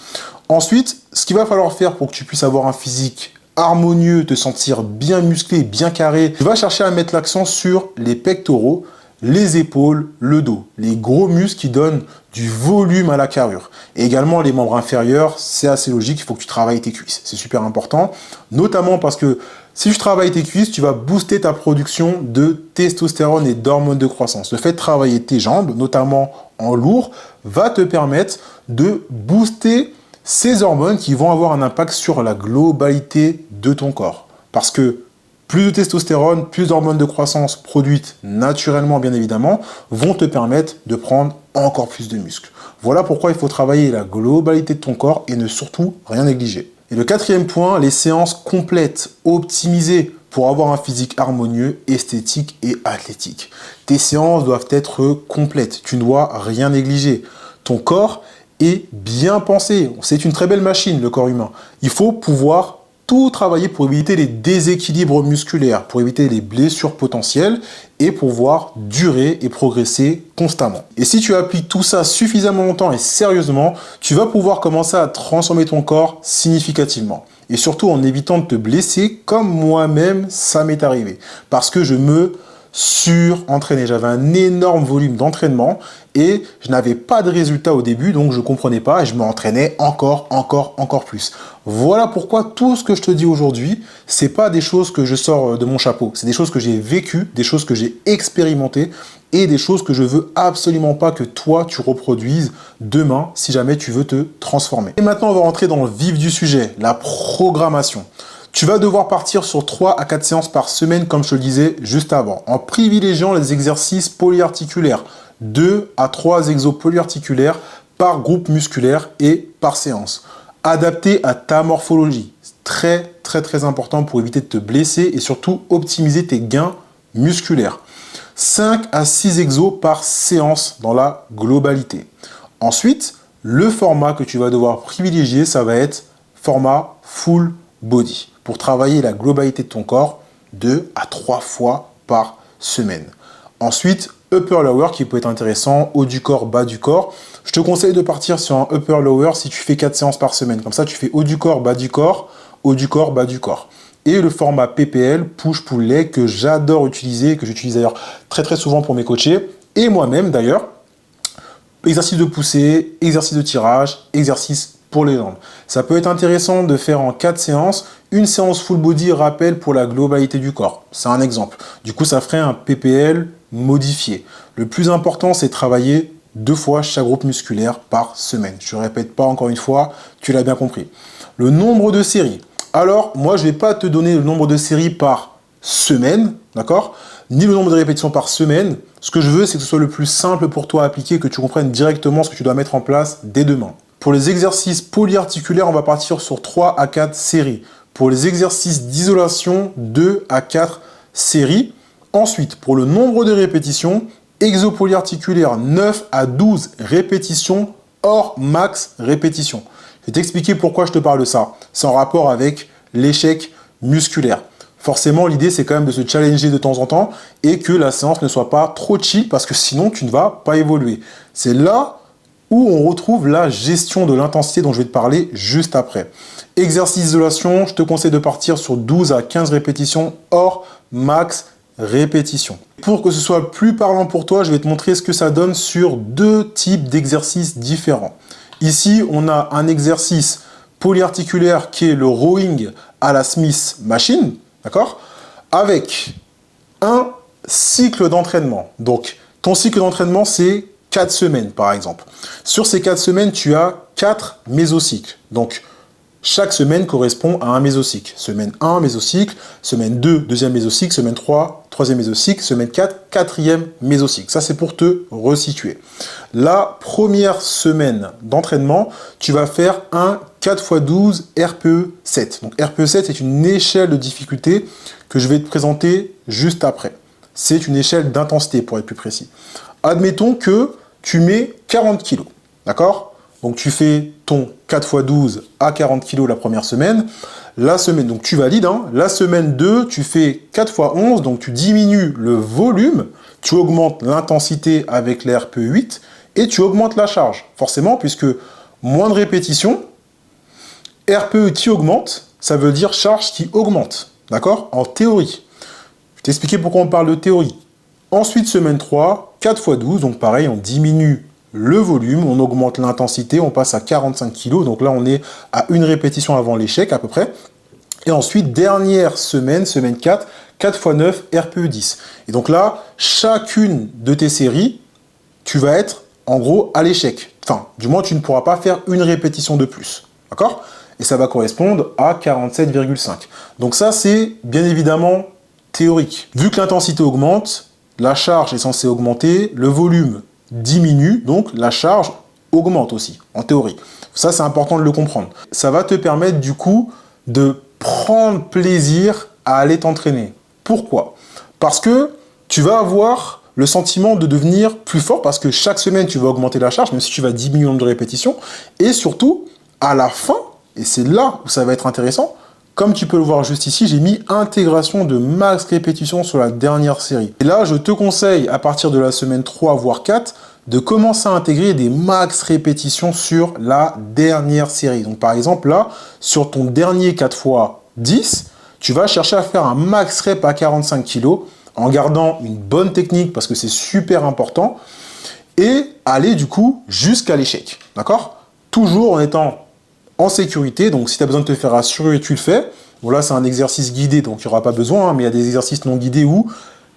Speaker 1: Ensuite, ce qu'il va falloir faire pour que tu puisses avoir un physique harmonieux, te sentir bien musclé, bien carré, tu vas chercher à mettre l'accent sur les pectoraux, les épaules, le dos, les gros muscles qui donnent du volume à la carrure. Et également les membres inférieurs, c'est assez logique, il faut que tu travailles tes cuisses. C'est super important, notamment parce que si tu travailles tes cuisses, tu vas booster ta production de testostérone et d'hormones de croissance. Le fait de travailler tes jambes, notamment en lourd, va te permettre de booster ces hormones qui vont avoir un impact sur la globalité de ton corps. Parce que plus de testostérone, plus d'hormones de croissance produites naturellement, bien évidemment, vont te permettre de prendre encore plus de muscles. Voilà pourquoi il faut travailler la globalité de ton corps et ne surtout rien négliger. Et le 4e point, les séances complètes, optimisées pour avoir un physique harmonieux, esthétique et athlétique. Tes séances doivent être complètes, tu ne dois rien négliger. Ton corps est bien pensé, c'est une très belle machine, le corps humain. Il faut pouvoir tout travailler pour éviter les déséquilibres musculaires, pour éviter les blessures potentielles et pouvoir durer et progresser constamment. Et si tu appliques tout ça suffisamment longtemps et sérieusement, tu vas pouvoir commencer à transformer ton corps significativement. Et surtout en évitant de te blesser comme moi-même ça m'est arrivé. Parce que je me surentraîné. J'avais un énorme volume d'entraînement et je n'avais pas de résultats au début, donc je ne comprenais pas et je m'entraînais encore plus. Voilà pourquoi tout ce que je te dis aujourd'hui, c'est pas des choses que je sors de mon chapeau. C'est des choses que j'ai vécues, des choses que j'ai expérimentées et des choses que je veux absolument pas que toi, tu reproduises demain si jamais tu veux te transformer. Et maintenant, on va rentrer dans le vif du sujet, la programmation. Tu vas devoir partir sur 3 à 4 séances par semaine, comme je te le disais juste avant, en privilégiant les exercices polyarticulaires. 2 à 3 exos polyarticulaires par groupe musculaire et par séance. Adapté à ta morphologie. Très important pour éviter de te blesser et surtout optimiser tes gains musculaires. 5 à 6 exos par séance dans la globalité. Ensuite, le format que tu vas devoir privilégier, ça va être format full body pour travailler la globalité de ton corps 2 à 3 fois par semaine. Ensuite, upper-lower qui peut être intéressant, haut du corps, bas du corps. Je te conseille de partir sur un upper-lower si tu fais 4 séances par semaine. Comme ça, tu fais haut du corps, bas du corps, haut du corps, bas du corps. Et le format PPL, push-pull leg, que j'adore utiliser, que j'utilise d'ailleurs très souvent pour mes coachés, et moi-même d'ailleurs. Exercice de poussée, exercice de tirage, exercice pour les jambes. Ça peut être intéressant de faire en 4 séances, une séance full body rappel pour la globalité du corps. C'est un exemple. Du coup, ça ferait un PPL modifié. Le plus important, c'est de travailler 2 fois chaque groupe musculaire par semaine. Je ne répète pas encore une fois, tu l'as bien compris. Le nombre de séries. Alors, moi, je ne vais pas te donner le nombre de séries par semaine, d'accord? Ni le nombre de répétitions par semaine. Ce que je veux, c'est que ce soit le plus simple pour toi à appliquer, que tu comprennes directement ce que tu dois mettre en place dès demain. Pour les exercices polyarticulaires, on va partir sur 3 à 4 séries. Pour les exercices d'isolation, 2 à 4 séries. Ensuite, pour le nombre de répétitions, exo-polyarticulaire 9 à 12 répétitions hors max répétition. Je vais t'expliquer pourquoi je te parle de ça. C'est en rapport avec l'échec musculaire. Forcément, l'idée, c'est quand même de se challenger de temps en temps et que la séance ne soit pas trop chill parce que sinon, tu ne vas pas évoluer. C'est là où on retrouve la gestion de l'intensité dont je vais te parler juste après. Exercice d'isolation, je te conseille de partir sur 12 à 15 répétitions hors max répétition. Pour que ce soit plus parlant pour toi, je vais te montrer ce que ça donne sur deux types d'exercices différents. Ici, on a un exercice polyarticulaire qui est le rowing à la Smith Machine, d'accord? Avec un cycle d'entraînement. Donc, ton cycle d'entraînement, c'est 4 semaines, par exemple. Sur ces 4 semaines, tu as 4 mésocycles. Donc, chaque semaine correspond à un mésocycle. Semaine 1, mésocycle. Semaine 2, deuxième mésocycle. Semaine 3, troisième mésocycle. Semaine 4, quatrième mésocycle. Ça, c'est pour te resituer. La première semaine d'entraînement, tu vas faire un 4x12 RPE7. Donc, RPE7, c'est une échelle de difficulté que je vais te présenter juste après. C'est une échelle d'intensité, pour être plus précis. Admettons que tu mets 40 kg. D'accord? Donc, tu fais ton 4x12 à 40 kg la première semaine. La semaine, donc tu valides. Hein. La semaine 2, tu fais 4x11, donc tu diminues le volume, tu augmentes l'intensité avec les RPE8 et tu augmentes la charge. Forcément, puisque moins de répétitions, RPE qui augmente, ça veut dire charge qui augmente. D'accord? En théorie. Je vais t'expliquer pourquoi on parle de théorie. Ensuite, semaine 3, 4x12, donc pareil, on diminue le volume, on augmente l'intensité, on passe à 45 kg, donc là on est à une répétition avant l'échec à peu près. Et ensuite, dernière semaine, semaine 4, 4x9, RPE10. Et donc là, chacune de tes séries, tu vas être en gros à l'échec. Enfin, du moins tu ne pourras pas faire une répétition de plus. D'accord? Et ça va correspondre à 47,5. Donc ça, c'est bien évidemment théorique. Vu que l'intensité augmente, la charge est censée augmenter, le volume diminue, donc la charge augmente aussi, en théorie. Ça, c'est important de le comprendre. Ça va te permettre du coup de prendre plaisir à aller t'entraîner. Pourquoi? Parce que tu vas avoir le sentiment de devenir plus fort parce que chaque semaine, tu vas augmenter la charge, même si tu vas diminuer le nombre de répétitions. Et surtout, à la fin, et c'est là où ça va être intéressant, comme tu peux le voir juste ici, j'ai mis intégration de max répétition sur la dernière série. Et là, je te conseille, à partir de la semaine 3, voire 4, de commencer à intégrer des max répétitions sur la dernière série. Donc par exemple, là, sur ton dernier 4x10, tu vas chercher à faire un max rep à 45 kg en gardant une bonne technique parce que c'est super important et aller du coup jusqu'à l'échec. D'accord? Toujours en étant en sécurité, donc si tu as besoin de te faire assurer, tu le fais. Bon là, c'est un exercice guidé, donc il n'y aura pas besoin, hein, mais il y a des exercices non guidés où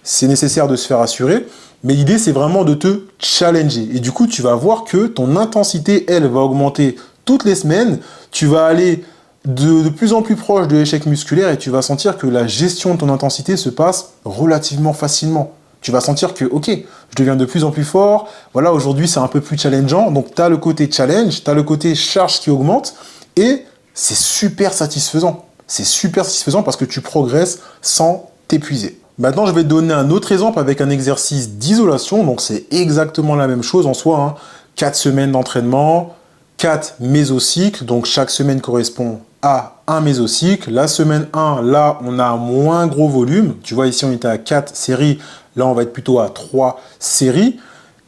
Speaker 1: c'est nécessaire de se faire assurer. Mais l'idée, c'est vraiment de te challenger. Et du coup, tu vas voir que ton intensité, elle, va augmenter toutes les semaines. Tu vas aller de plus en plus proche de l'échec musculaire et tu vas sentir que la gestion de ton intensité se passe relativement facilement. Tu vas sentir que, ok, je deviens de plus en plus fort. Voilà, aujourd'hui, c'est un peu plus challengeant. Donc, tu as le côté challenge, tu as le côté charge qui augmente. Et c'est super satisfaisant. C'est super satisfaisant parce que tu progresses sans t'épuiser. Maintenant, je vais te donner un autre exemple avec un exercice d'isolation. Donc, c'est exactement la même chose en soi. Hein. 4 semaines d'entraînement, 4 mésocycles. Donc, chaque semaine correspond à un mésocycle. La semaine 1, là, on a un moins gros volume. Tu vois, ici, on était à 4 séries. Là, on va être plutôt à 3 séries.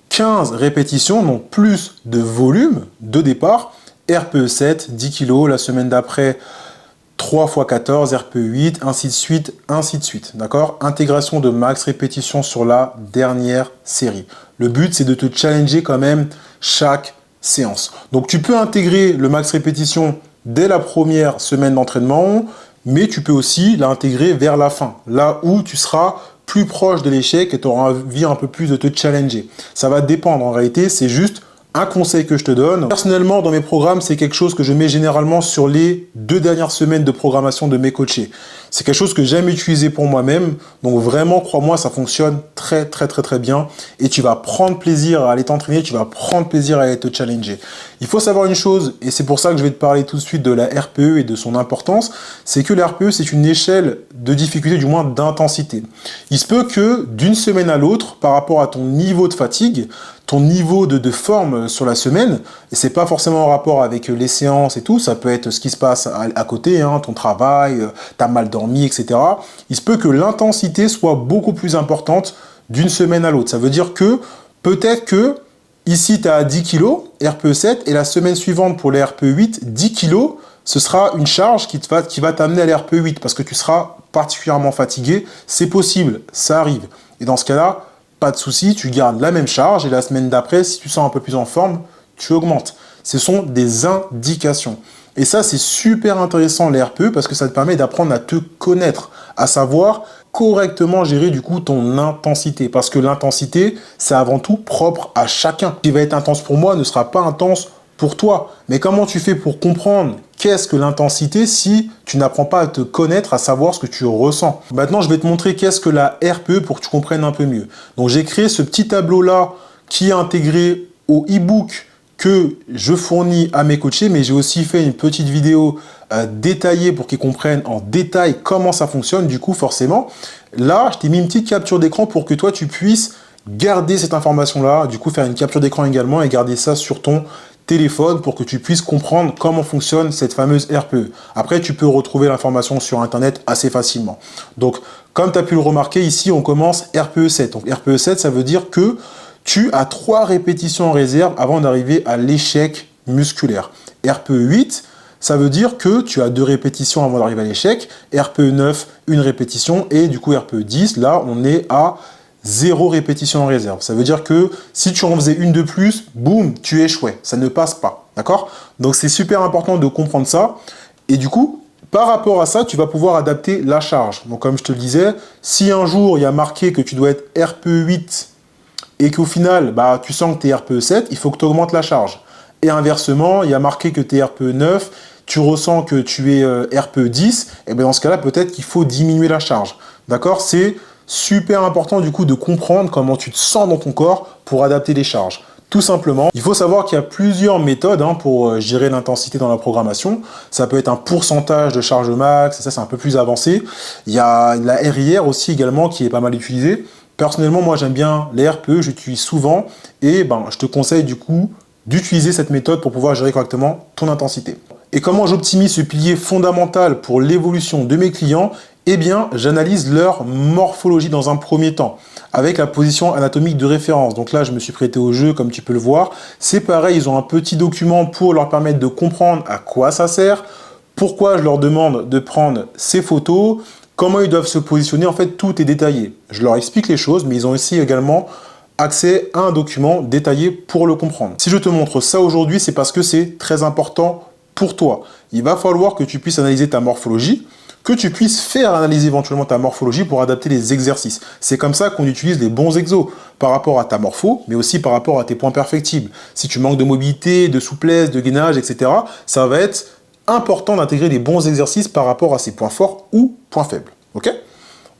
Speaker 1: 15 répétitions, donc plus de volume de départ. RPE7, 10 kg. La semaine d'après, 3 x 14, RPE8, ainsi de suite, ainsi de suite. D'accord? Intégration de max répétition sur la dernière série. Le but, c'est de te challenger quand même chaque séance. Donc, tu peux intégrer le max répétition dès la première semaine d'entraînement, mais tu peux aussi l'intégrer vers la fin, là où tu seras plus proche de l'échec et tu auras envie un peu plus de te challenger. Ça va dépendre. En réalité, c'est juste un conseil que je te donne. Personnellement, dans mes programmes, c'est quelque chose que je mets généralement sur les 2 dernières semaines de programmation de mes coachés. C'est quelque chose que j'aime utiliser pour moi-même. Donc vraiment, crois-moi, ça fonctionne très bien. Et tu vas prendre plaisir à aller t'entraîner, tu vas prendre plaisir à aller te challenger. Il faut savoir une chose, et c'est pour ça que je vais te parler tout de suite de la RPE et de son importance, c'est que la RPE, c'est une échelle de difficulté, du moins d'intensité. Il se peut que d'une semaine à l'autre, par rapport à ton niveau de fatigue, ton niveau de forme sur la semaine, et c'est pas forcément en rapport avec les séances et tout, ça peut être ce qui se passe à côté, hein, ton travail, t'as mal dormi, etc. Il se peut que l'intensité soit beaucoup plus importante d'une semaine à l'autre. Ça veut dire que peut-être que ici tu as 10 kg, RPE 7, et la semaine suivante pour les RPE 8, 10 kg, ce sera une charge qui va t'amener à l'RPE 8 parce que tu seras particulièrement fatigué. C'est possible, ça arrive. Et dans ce cas-là, pas de souci, tu gardes la même charge et la semaine d'après, si tu sens un peu plus en forme, tu augmentes. Ce sont des indications. Et ça, c'est super intéressant les RPE parce que ça te permet d'apprendre à te connaître, à savoir correctement gérer du coup ton intensité. Parce que l'intensité, c'est avant tout propre à chacun. Ce qui va être intense pour moi ne sera pas intense pour toi. Mais comment tu fais pour comprendre qu'est-ce que l'intensité si tu n'apprends pas à te connaître, à savoir ce que tu ressens? Maintenant, je vais te montrer qu'est-ce que la RPE pour que tu comprennes un peu mieux. Donc, j'ai créé ce petit tableau-là qui est intégré au e-book que je fournis à mes coachés, mais j'ai aussi fait une petite vidéo détaillée pour qu'ils comprennent en détail comment ça fonctionne. Du coup, forcément, là, je t'ai mis une petite capture d'écran pour que toi, tu puisses garder cette information-là, du coup, faire une capture d'écran également et garder ça sur ton téléphone pour que tu puisses comprendre comment fonctionne cette fameuse RPE. Après, tu peux retrouver l'information sur Internet assez facilement. Donc, comme tu as pu le remarquer, ici, on commence RPE 7. Donc, RPE 7, ça veut dire que tu as 3 répétitions en réserve avant d'arriver à l'échec musculaire. RPE 8, ça veut dire que tu as 2 répétitions avant d'arriver à l'échec. RPE 9, 1 répétition. Et du coup, RPE 10, là, on est à 0 répétition en réserve. Ça veut dire que si tu en faisais une de plus, boum, tu échouais. Ça ne passe pas. D'accord? Donc, c'est super important de comprendre ça. Et du coup, par rapport à ça, tu vas pouvoir adapter la charge. Donc, comme je te le disais, si un jour, il y a marqué que tu dois être RPE 8 et qu'au final, bah, tu sens que tu es RPE 7, il faut que tu augmentes la charge. Et inversement, il y a marqué que tu es RPE 9, tu ressens que tu es RPE 10, et bien dans ce cas-là, peut-être qu'il faut diminuer la charge. D'accord? C'est super important du coup de comprendre comment tu te sens dans ton corps pour adapter les charges. Tout simplement, il faut savoir qu'il y a plusieurs méthodes pour gérer l'intensité dans la programmation. Ça peut être un pourcentage de charge max, et ça c'est un peu plus avancé. Il y a la RIR aussi également qui est pas mal utilisée. Personnellement, moi j'aime bien les RPE, j'utilise souvent et je te conseille du coup d'utiliser cette méthode pour pouvoir gérer correctement ton intensité. Et comment j'optimise ce pilier fondamental pour l'évolution de mes clients? Eh bien, j'analyse leur morphologie dans un premier temps, avec la position anatomique de référence. Donc là, je me suis prêté au jeu, comme tu peux le voir. C'est pareil, ils ont un petit document pour leur permettre de comprendre à quoi ça sert, pourquoi je leur demande de prendre ces photos, comment ils doivent se positionner. En fait, tout est détaillé. Je leur explique les choses, mais ils ont aussi également accès à un document détaillé pour le comprendre. Si je te montre ça aujourd'hui, c'est parce que c'est très important pour toi. Il va falloir que tu puisses analyser ta morphologie, que tu puisses faire analyser éventuellement ta morphologie pour adapter les exercices. C'est comme ça qu'on utilise les bons exos par rapport à ta morpho, mais aussi par rapport à tes points perfectibles. Si tu manques de mobilité, de souplesse, de gainage, etc., ça va être important d'intégrer les bons exercices par rapport à ses points forts ou points faibles. Ok?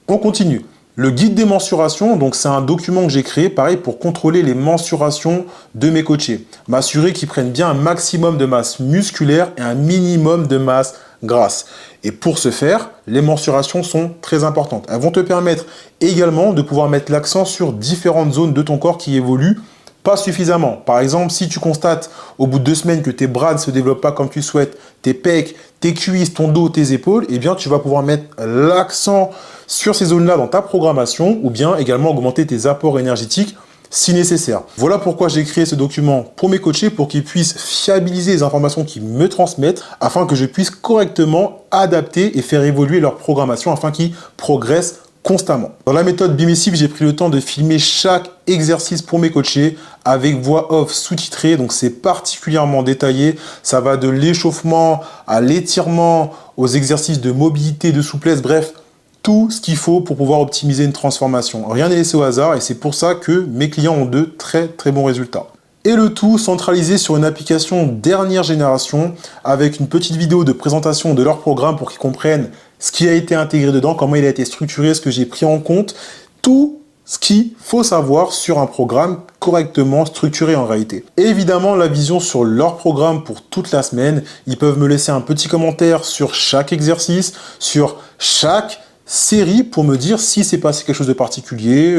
Speaker 1: On continue. Le guide des mensurations, donc c'est un document que j'ai créé, pareil, pour contrôler les mensurations de mes coachés. M'assurer qu'ils prennent bien un maximum de masse musculaire et un minimum de masse grasse. Et pour ce faire, les mensurations sont très importantes. Elles vont te permettre également de pouvoir mettre l'accent sur différentes zones de ton corps qui évoluent pas suffisamment. Par exemple, si tu constates au bout de 2 semaines que tes bras ne se développent pas comme tu souhaites, tes pecs, tes cuisses, ton dos, tes épaules, eh bien, tu vas pouvoir mettre l'accent sur ces zones-là dans ta programmation ou bien également augmenter tes apports énergétiques si nécessaire. Voilà pourquoi j'ai créé ce document pour mes coachés, pour qu'ils puissent fiabiliser les informations qu'ils me transmettent afin que je puisse correctement adapter et faire évoluer leur programmation afin qu'ils progressent constamment. Dans la méthode Bimessive, j'ai pris le temps de filmer chaque exercice pour mes coachés avec voix off sous-titrée, donc c'est particulièrement détaillé. Ça va de l'échauffement à l'étirement, aux exercices de mobilité, de souplesse, bref, tout ce qu'il faut pour pouvoir optimiser une transformation. Rien n'est laissé au hasard et c'est pour ça que mes clients ont de très très bons résultats. Et le tout centralisé sur une application dernière génération avec une petite vidéo de présentation de leur programme pour qu'ils comprennent ce qui a été intégré dedans, comment il a été structuré, ce que j'ai pris en compte. Tout ce qu'il faut savoir sur un programme correctement structuré en réalité. Et évidemment, la vision sur leur programme pour toute la semaine. Ils peuvent me laisser un petit commentaire sur chaque exercice, sur chaque série pour me dire si c'est passé quelque chose de particulier,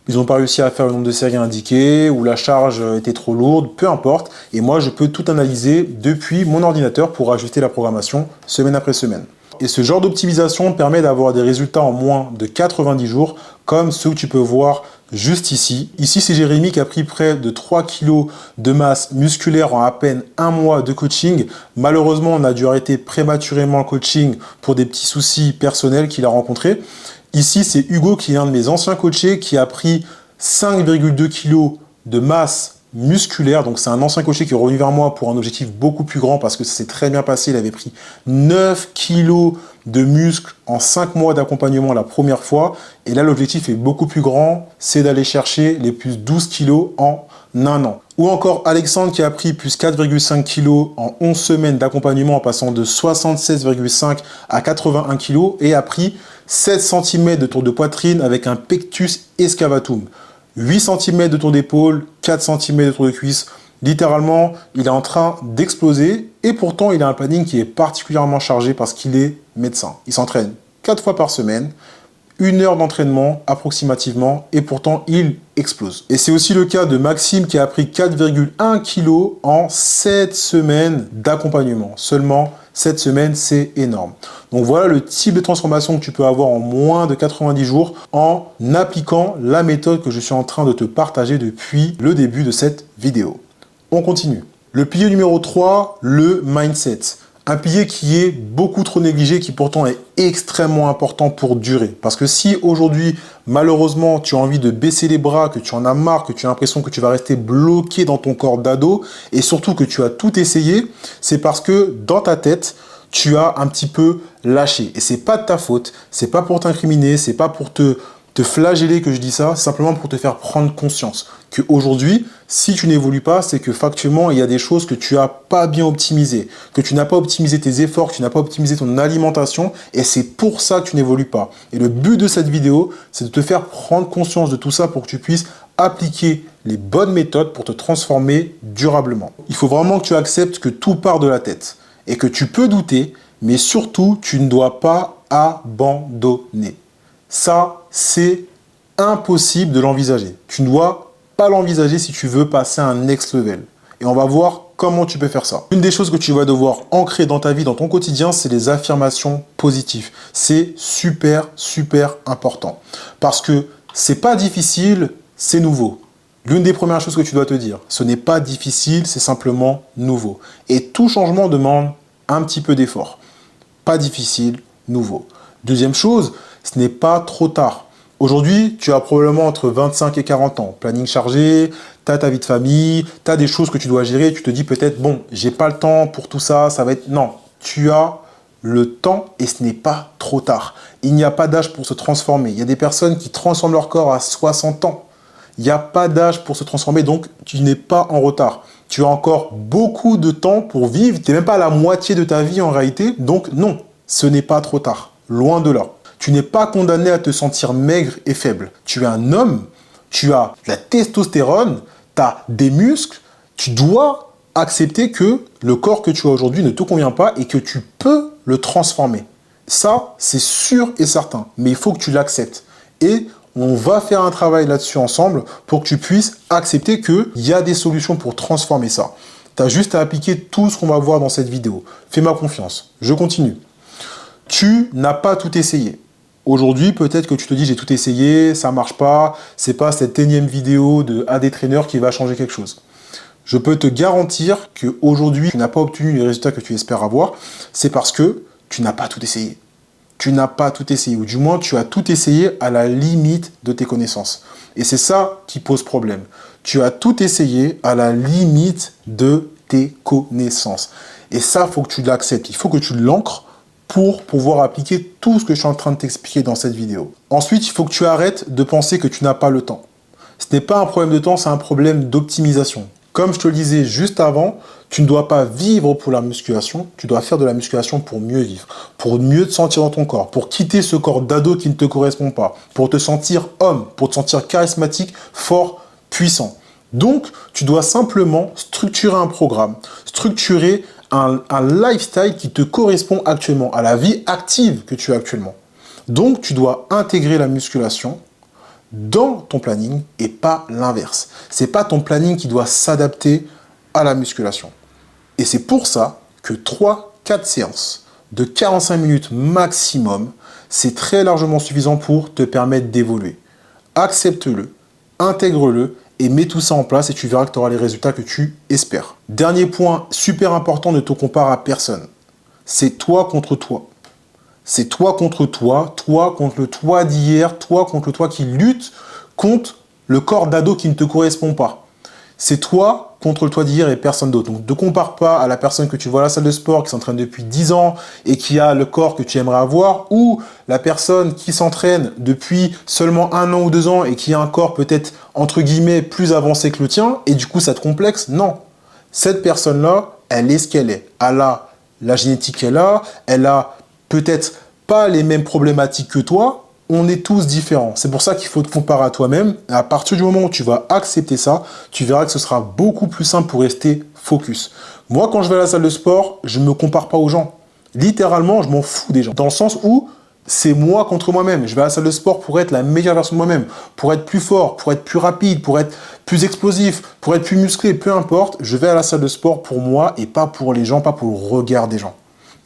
Speaker 1: ils n'ont pas réussi à faire le nombre de séries indiquées, ou la charge était trop lourde, peu importe. Et moi, je peux tout analyser depuis mon ordinateur pour ajuster la programmation semaine après semaine. Et ce genre d'optimisation permet d'avoir des résultats en moins de 90 jours, comme ceux que tu peux voir juste ici. Ici, c'est Jérémy qui a pris près de 3 kg de masse musculaire en à peine un mois de coaching. Malheureusement, on a dû arrêter prématurément le coaching pour des petits soucis personnels qu'il a rencontrés. Ici, c'est Hugo qui est un de mes anciens coachés qui a pris 5,2 kg de masse musculaire. Donc, c'est un ancien coaché qui est revenu vers moi pour un objectif beaucoup plus grand parce que ça s'est très bien passé. Il avait pris 9 kg de muscle en 5 mois d'accompagnement la première fois. Et là, l'objectif est beaucoup plus grand. C'est d'aller chercher les plus 12 kg en un an. Ou encore Alexandre qui a pris plus 4,5 kg en 11 semaines d'accompagnement en passant de 76,5 à 81 kg et a pris 7 cm de tour de poitrine avec un pectus excavatum. 8 cm de tour d'épaule, 4 cm de tour de cuisse. Littéralement, il est en train d'exploser et pourtant, il a un planning qui est particulièrement chargé parce qu'il est médecin. Il s'entraîne 4 fois par semaine, 1 heure d'entraînement approximativement et pourtant, il explose. Et c'est aussi le cas de Maxime qui a pris 4,1 kg en 7 semaines d'accompagnement. Seulement 7 semaines, c'est énorme. Donc voilà le type de transformation que tu peux avoir en moins de 90 jours en appliquant la méthode que je suis en train de te partager depuis le début de cette vidéo. On continue. Le pilier numéro 3, le mindset. Un pilier qui est beaucoup trop négligé, qui pourtant est extrêmement important pour durer. Parce que si aujourd'hui, malheureusement, tu as envie de baisser les bras, que tu en as marre, que tu as l'impression que tu vas rester bloqué dans ton corps d'ado, et surtout que tu as tout essayé, c'est parce que dans ta tête, tu as un petit peu lâché. Et c'est pas de ta faute, c'est pas pour t'incriminer, c'est pas pour te flageller que je dis ça, c'est simplement pour te faire prendre conscience qu'aujourd'hui, si tu n'évolues pas, c'est que factuellement, il y a des choses que tu n'as pas bien optimisées, que tu n'as pas optimisé tes efforts, que tu n'as pas optimisé ton alimentation, et c'est pour ça que tu n'évolues pas. Et le but de cette vidéo, c'est de te faire prendre conscience de tout ça pour que tu puisses appliquer les bonnes méthodes pour te transformer durablement. Il faut vraiment que tu acceptes que tout part de la tête et que tu peux douter, mais surtout, tu ne dois pas abandonner. Ça, c'est impossible de l'envisager. Tu ne dois pas l'envisager si tu veux passer à un next level. Et on va voir comment tu peux faire ça. Une des choses que tu vas devoir ancrer dans ta vie, dans ton quotidien, c'est les affirmations positives. C'est super, super important. Parce que c'est pas difficile, c'est nouveau. L'une des premières choses que tu dois te dire, ce n'est pas difficile, c'est simplement nouveau. Et tout changement demande un petit peu d'effort. Pas difficile, nouveau. Deuxième chose, ce n'est pas trop tard. Aujourd'hui, tu as probablement entre 25 et 40 ans. Planning chargé, tu as ta vie de famille, tu as des choses que tu dois gérer. Tu te dis peut-être, bon, j'ai pas le temps pour tout ça, ça va être... Non, tu as le temps et ce n'est pas trop tard. Il n'y a pas d'âge pour se transformer. Il y a des personnes qui transforment leur corps à 60 ans. Il n'y a pas d'âge pour se transformer, donc tu n'es pas en retard. Tu as encore beaucoup de temps pour vivre. Tu n'es même pas à la moitié de ta vie en réalité. Donc non, ce n'est pas trop tard. Loin de là. Tu n'es pas condamné à te sentir maigre et faible. Tu es un homme, tu as de la testostérone, tu as des muscles. Tu dois accepter que le corps que tu as aujourd'hui ne te convient pas et que tu peux le transformer. Ça, c'est sûr et certain. Mais il faut que tu l'acceptes. Et on va faire un travail là-dessus ensemble pour que tu puisses accepter qu'il y a des solutions pour transformer ça. Tu as juste à appliquer tout ce qu'on va voir dans cette vidéo. Fais-moi confiance. Je continue. Tu n'as pas tout essayé. Aujourd'hui, peut-être que tu te dis j'ai tout essayé, ça marche pas, c'est pas cette énième vidéo de AD Trainer qui va changer quelque chose. Je peux te garantir qu'aujourd'hui, tu n'as pas obtenu les résultats que tu espères avoir, c'est parce que tu n'as pas tout essayé. Tu n'as pas tout essayé, ou du moins tu as tout essayé à la limite de tes connaissances. Et c'est ça qui pose problème. Tu as tout essayé à la limite de tes connaissances. Et ça, il faut que tu l'acceptes, il faut que tu l'ancres pour pouvoir appliquer tout ce que je suis en train de t'expliquer dans cette vidéo. Ensuite, il faut que tu arrêtes de penser que tu n'as pas le temps. Ce n'est pas un problème de temps, c'est un problème d'optimisation. Comme je te le disais juste avant, tu ne dois pas vivre pour la musculation, tu dois faire de la musculation pour mieux vivre, pour mieux te sentir dans ton corps, pour quitter ce corps d'ado qui ne te correspond pas, pour te sentir homme, pour te sentir charismatique, fort, puissant. Donc, tu dois simplement structurer un programme, structurer un lifestyle qui te correspond actuellement, à la vie active que tu as actuellement. Donc, tu dois intégrer la musculation dans ton planning et pas l'inverse. C'est pas ton planning qui doit s'adapter à la musculation. Et c'est pour ça que 3-4 séances de 45 minutes maximum, c'est très largement suffisant pour te permettre d'évoluer. Accepte-le, intègre-le et mets tout ça en place et tu verras que tu auras les résultats que tu espères. Dernier point super important, ne te compare à personne. C'est toi contre toi. C'est toi contre toi, toi contre le toi d'hier, toi contre le toi qui lutte contre le corps d'ado qui ne te correspond pas. C'est toi contre le toi d'hier et personne d'autre. Donc ne compare pas à la personne que tu vois à la salle de sport qui s'entraîne depuis 10 ans et qui a le corps que tu aimerais avoir, ou la personne qui s'entraîne depuis seulement 1 an ou 2 ans et qui a un corps peut-être entre guillemets plus avancé que le tien et du coup ça te complexe. Non. Cette personne-là, elle est ce qu'elle est. Elle a la génétique qu'elle a, elle a peut-être pas les mêmes problématiques que toi, on est tous différents. C'est pour ça qu'il faut te comparer à toi-même. Et à partir du moment où tu vas accepter ça, tu verras que ce sera beaucoup plus simple pour rester focus. Moi, quand je vais à la salle de sport, je ne me compare pas aux gens. Littéralement, je m'en fous des gens. Dans le sens où c'est moi contre moi-même. Je vais à la salle de sport pour être la meilleure version de moi-même, pour être plus fort, pour être plus rapide, pour être plus explosif, pour être plus musclé, peu importe. Je vais à la salle de sport pour moi et pas pour les gens, pas pour le regard des gens.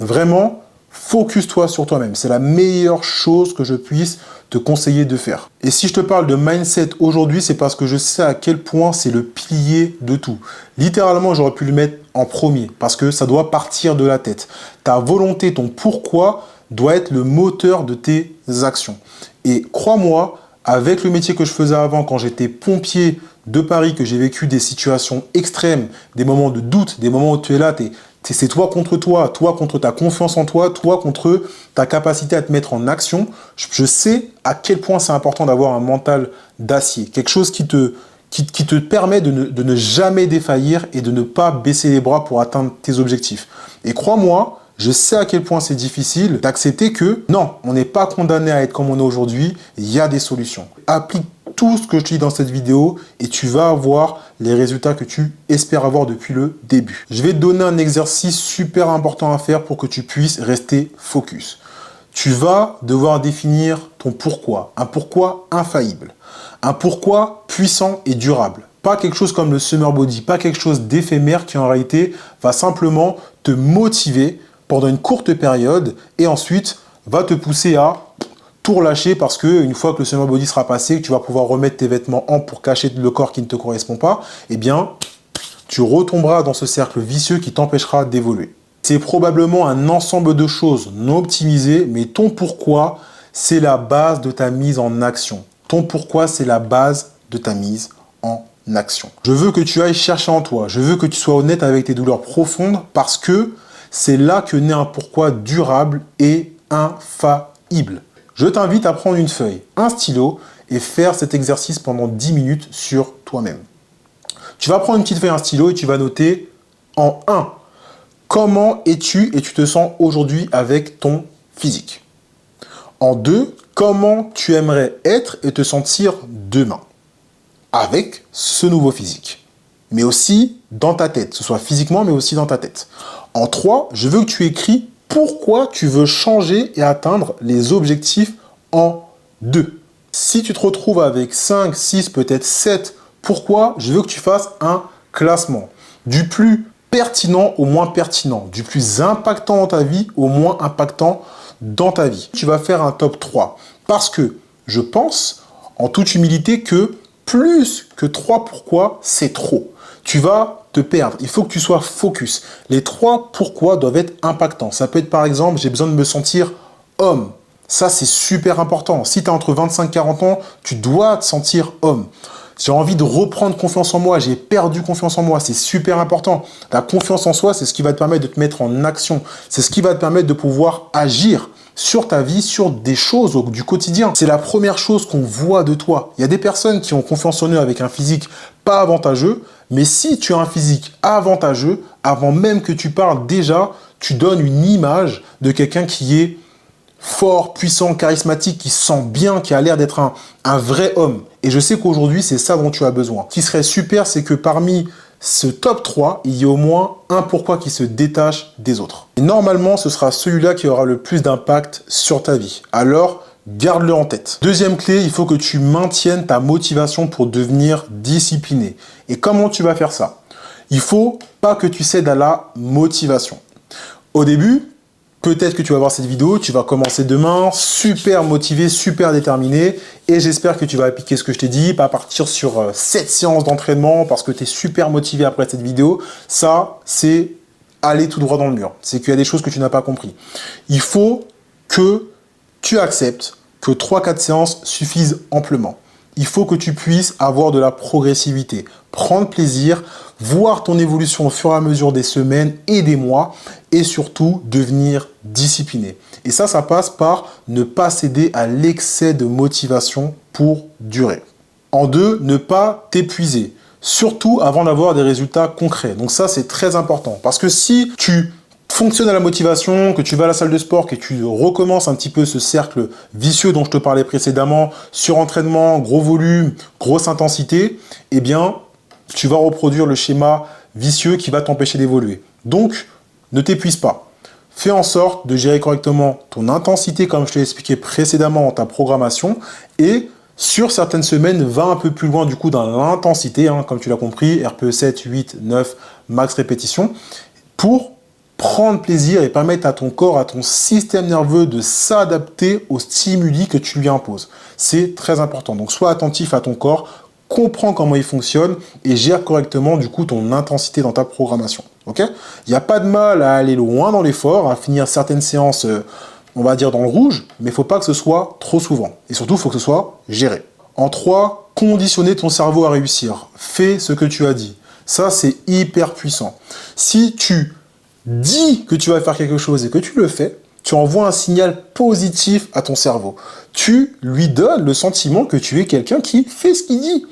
Speaker 1: Vraiment, focus-toi sur toi-même. C'est la meilleure chose que je puisse te conseiller de faire. Et si je te parle de mindset aujourd'hui, c'est parce que je sais à quel point c'est le pilier de tout. Littéralement, j'aurais pu le mettre en premier parce que ça doit partir de la tête. Ta volonté, ton pourquoi doit être le moteur de tes actions. Et crois-moi, avec le métier que je faisais avant, quand j'étais pompier de Paris, que j'ai vécu des situations extrêmes, des moments de doute, des moments où tu es là, c'est toi contre ta confiance en toi, toi contre ta capacité à te mettre en action. Je sais à quel point c'est important d'avoir un mental d'acier, quelque chose qui te permet de ne jamais défaillir et de ne pas baisser les bras pour atteindre tes objectifs. Et crois-moi, je sais à quel point c'est difficile d'accepter que non, on n'est pas condamné à être comme on est aujourd'hui, il y a des solutions. Applique tout ce que je te dis dans cette vidéo et tu vas avoir les résultats que tu espères avoir depuis le début. Je vais te donner un exercice super important à faire pour que tu puisses rester focus. Tu vas devoir définir ton pourquoi, un pourquoi infaillible, un pourquoi puissant et durable. Pas quelque chose comme le summer body, pas quelque chose d'éphémère qui en réalité va simplement te motiver pendant une courte période et ensuite va te pousser à tout relâcher parce que une fois que le summer body sera passé, que tu vas pouvoir remettre tes vêtements en pour cacher le corps qui ne te correspond pas, eh bien, tu retomberas dans ce cercle vicieux qui t'empêchera d'évoluer. C'est probablement un ensemble de choses non optimisées, mais ton pourquoi, c'est la base de ta mise en action. Ton pourquoi, c'est la base de ta mise en action. Je veux que tu ailles chercher en toi, je veux que tu sois honnête avec tes douleurs profondes parce que c'est là que naît un pourquoi durable et infaillible. Je t'invite à prendre une feuille, un stylo et faire cet exercice pendant 10 minutes sur toi-même. Tu vas prendre une petite feuille, un stylo et tu vas noter en 1. Comment es-tu et tu te sens aujourd'hui avec ton physique? En 2, comment tu aimerais être et te sentir demain avec ce nouveau physique? Mais aussi dans ta tête, que ce soit physiquement mais aussi dans ta tête. En 3, je veux que tu écris pourquoi tu veux changer et atteindre les objectifs en 2. Si tu te retrouves avec 5, 6, peut-être 7, pourquoi, je veux que tu fasses un classement. Du plus pertinent au moins pertinent, du plus impactant dans ta vie au moins impactant dans ta vie. Tu vas faire un top 3 parce que je pense, en toute humilité, que plus que 3 pourquoi, c'est trop. Tu vas te perdre. Il faut que tu sois focus. Les 3 pourquoi doivent être impactants. Ça peut être par exemple, j'ai besoin de me sentir homme. Ça, c'est super important. Si tu as entre 25 et 40 ans, tu dois te sentir homme. J'ai envie de reprendre confiance en moi. J'ai perdu confiance en moi. C'est super important. La confiance en soi, c'est ce qui va te permettre de te mettre en action. C'est ce qui va te permettre de pouvoir agir. sur ta vie, sur des choses du quotidien. C'est la première chose qu'on voit de toi. Il y a des personnes qui ont confiance en eux avec un physique pas avantageux, mais si tu as un physique avantageux, avant même que tu parles, déjà, tu donnes une image de quelqu'un qui est fort, puissant, charismatique, qui se sent bien, qui a l'air d'être un vrai homme. Et je sais qu'aujourd'hui, c'est ça dont tu as besoin. Ce qui serait super, c'est que parmi ce top 3, il y a au moins un pourquoi qui se détache des autres. Et normalement, ce sera celui-là qui aura le plus d'impact sur ta vie. Alors, garde-le en tête. Deuxième clé, il faut que tu maintiennes ta motivation pour devenir discipliné. Et comment tu vas faire ça? Il faut pas que tu cèdes à la motivation. Au début, peut-être que tu vas voir cette vidéo, tu vas commencer demain, super motivé, super déterminé, et j'espère que tu vas appliquer ce que je t'ai dit, pas partir sur 7 séances d'entraînement parce que tu es super motivé après cette vidéo. Ça, c'est aller tout droit dans le mur. C'est qu'il y a des choses que tu n'as pas compris. Il faut que tu acceptes que 3-4 séances suffisent amplement. Il faut que tu puisses avoir de la progressivité, prendre plaisir, voir ton évolution au fur et à mesure des semaines et des mois, et surtout devenir discipliné. Et ça passe par ne pas céder à l'excès de motivation pour durer. En 2, ne pas t'épuiser, surtout avant d'avoir des résultats concrets. Donc ça, c'est très important, parce que si tu fonctionnes à la motivation, que tu vas à la salle de sport, que tu recommences un petit peu ce cercle vicieux dont je te parlais précédemment, surentraînement, gros volume, grosse intensité, eh bien, tu vas reproduire le schéma vicieux qui va t'empêcher d'évoluer. Donc, ne t'épuise pas. Fais en sorte de gérer correctement ton intensité, comme je te l'ai expliqué précédemment dans ta programmation, et sur certaines semaines, va un peu plus loin du coup dans l'intensité, comme tu l'as compris, RPE 7, 8, 9, max répétition, pour prendre plaisir et permettre à ton corps, à ton système nerveux de s'adapter aux stimuli que tu lui imposes. C'est très important. Donc, sois attentif à ton corps, comprends comment il fonctionne et gère correctement du coup ton intensité dans ta programmation. Ok? Il n'y a pas de mal à aller loin dans l'effort, à finir certaines séances, on va dire dans le rouge, mais il ne faut pas que ce soit trop souvent. Et surtout, il faut que ce soit géré. En 3, conditionner ton cerveau à réussir. Fais ce que tu as dit. Ça, c'est hyper puissant. Si tu dis que tu vas faire quelque chose et que tu le fais, tu envoies un signal positif à ton cerveau. Tu lui donnes le sentiment que tu es quelqu'un qui fait ce qu'il dit.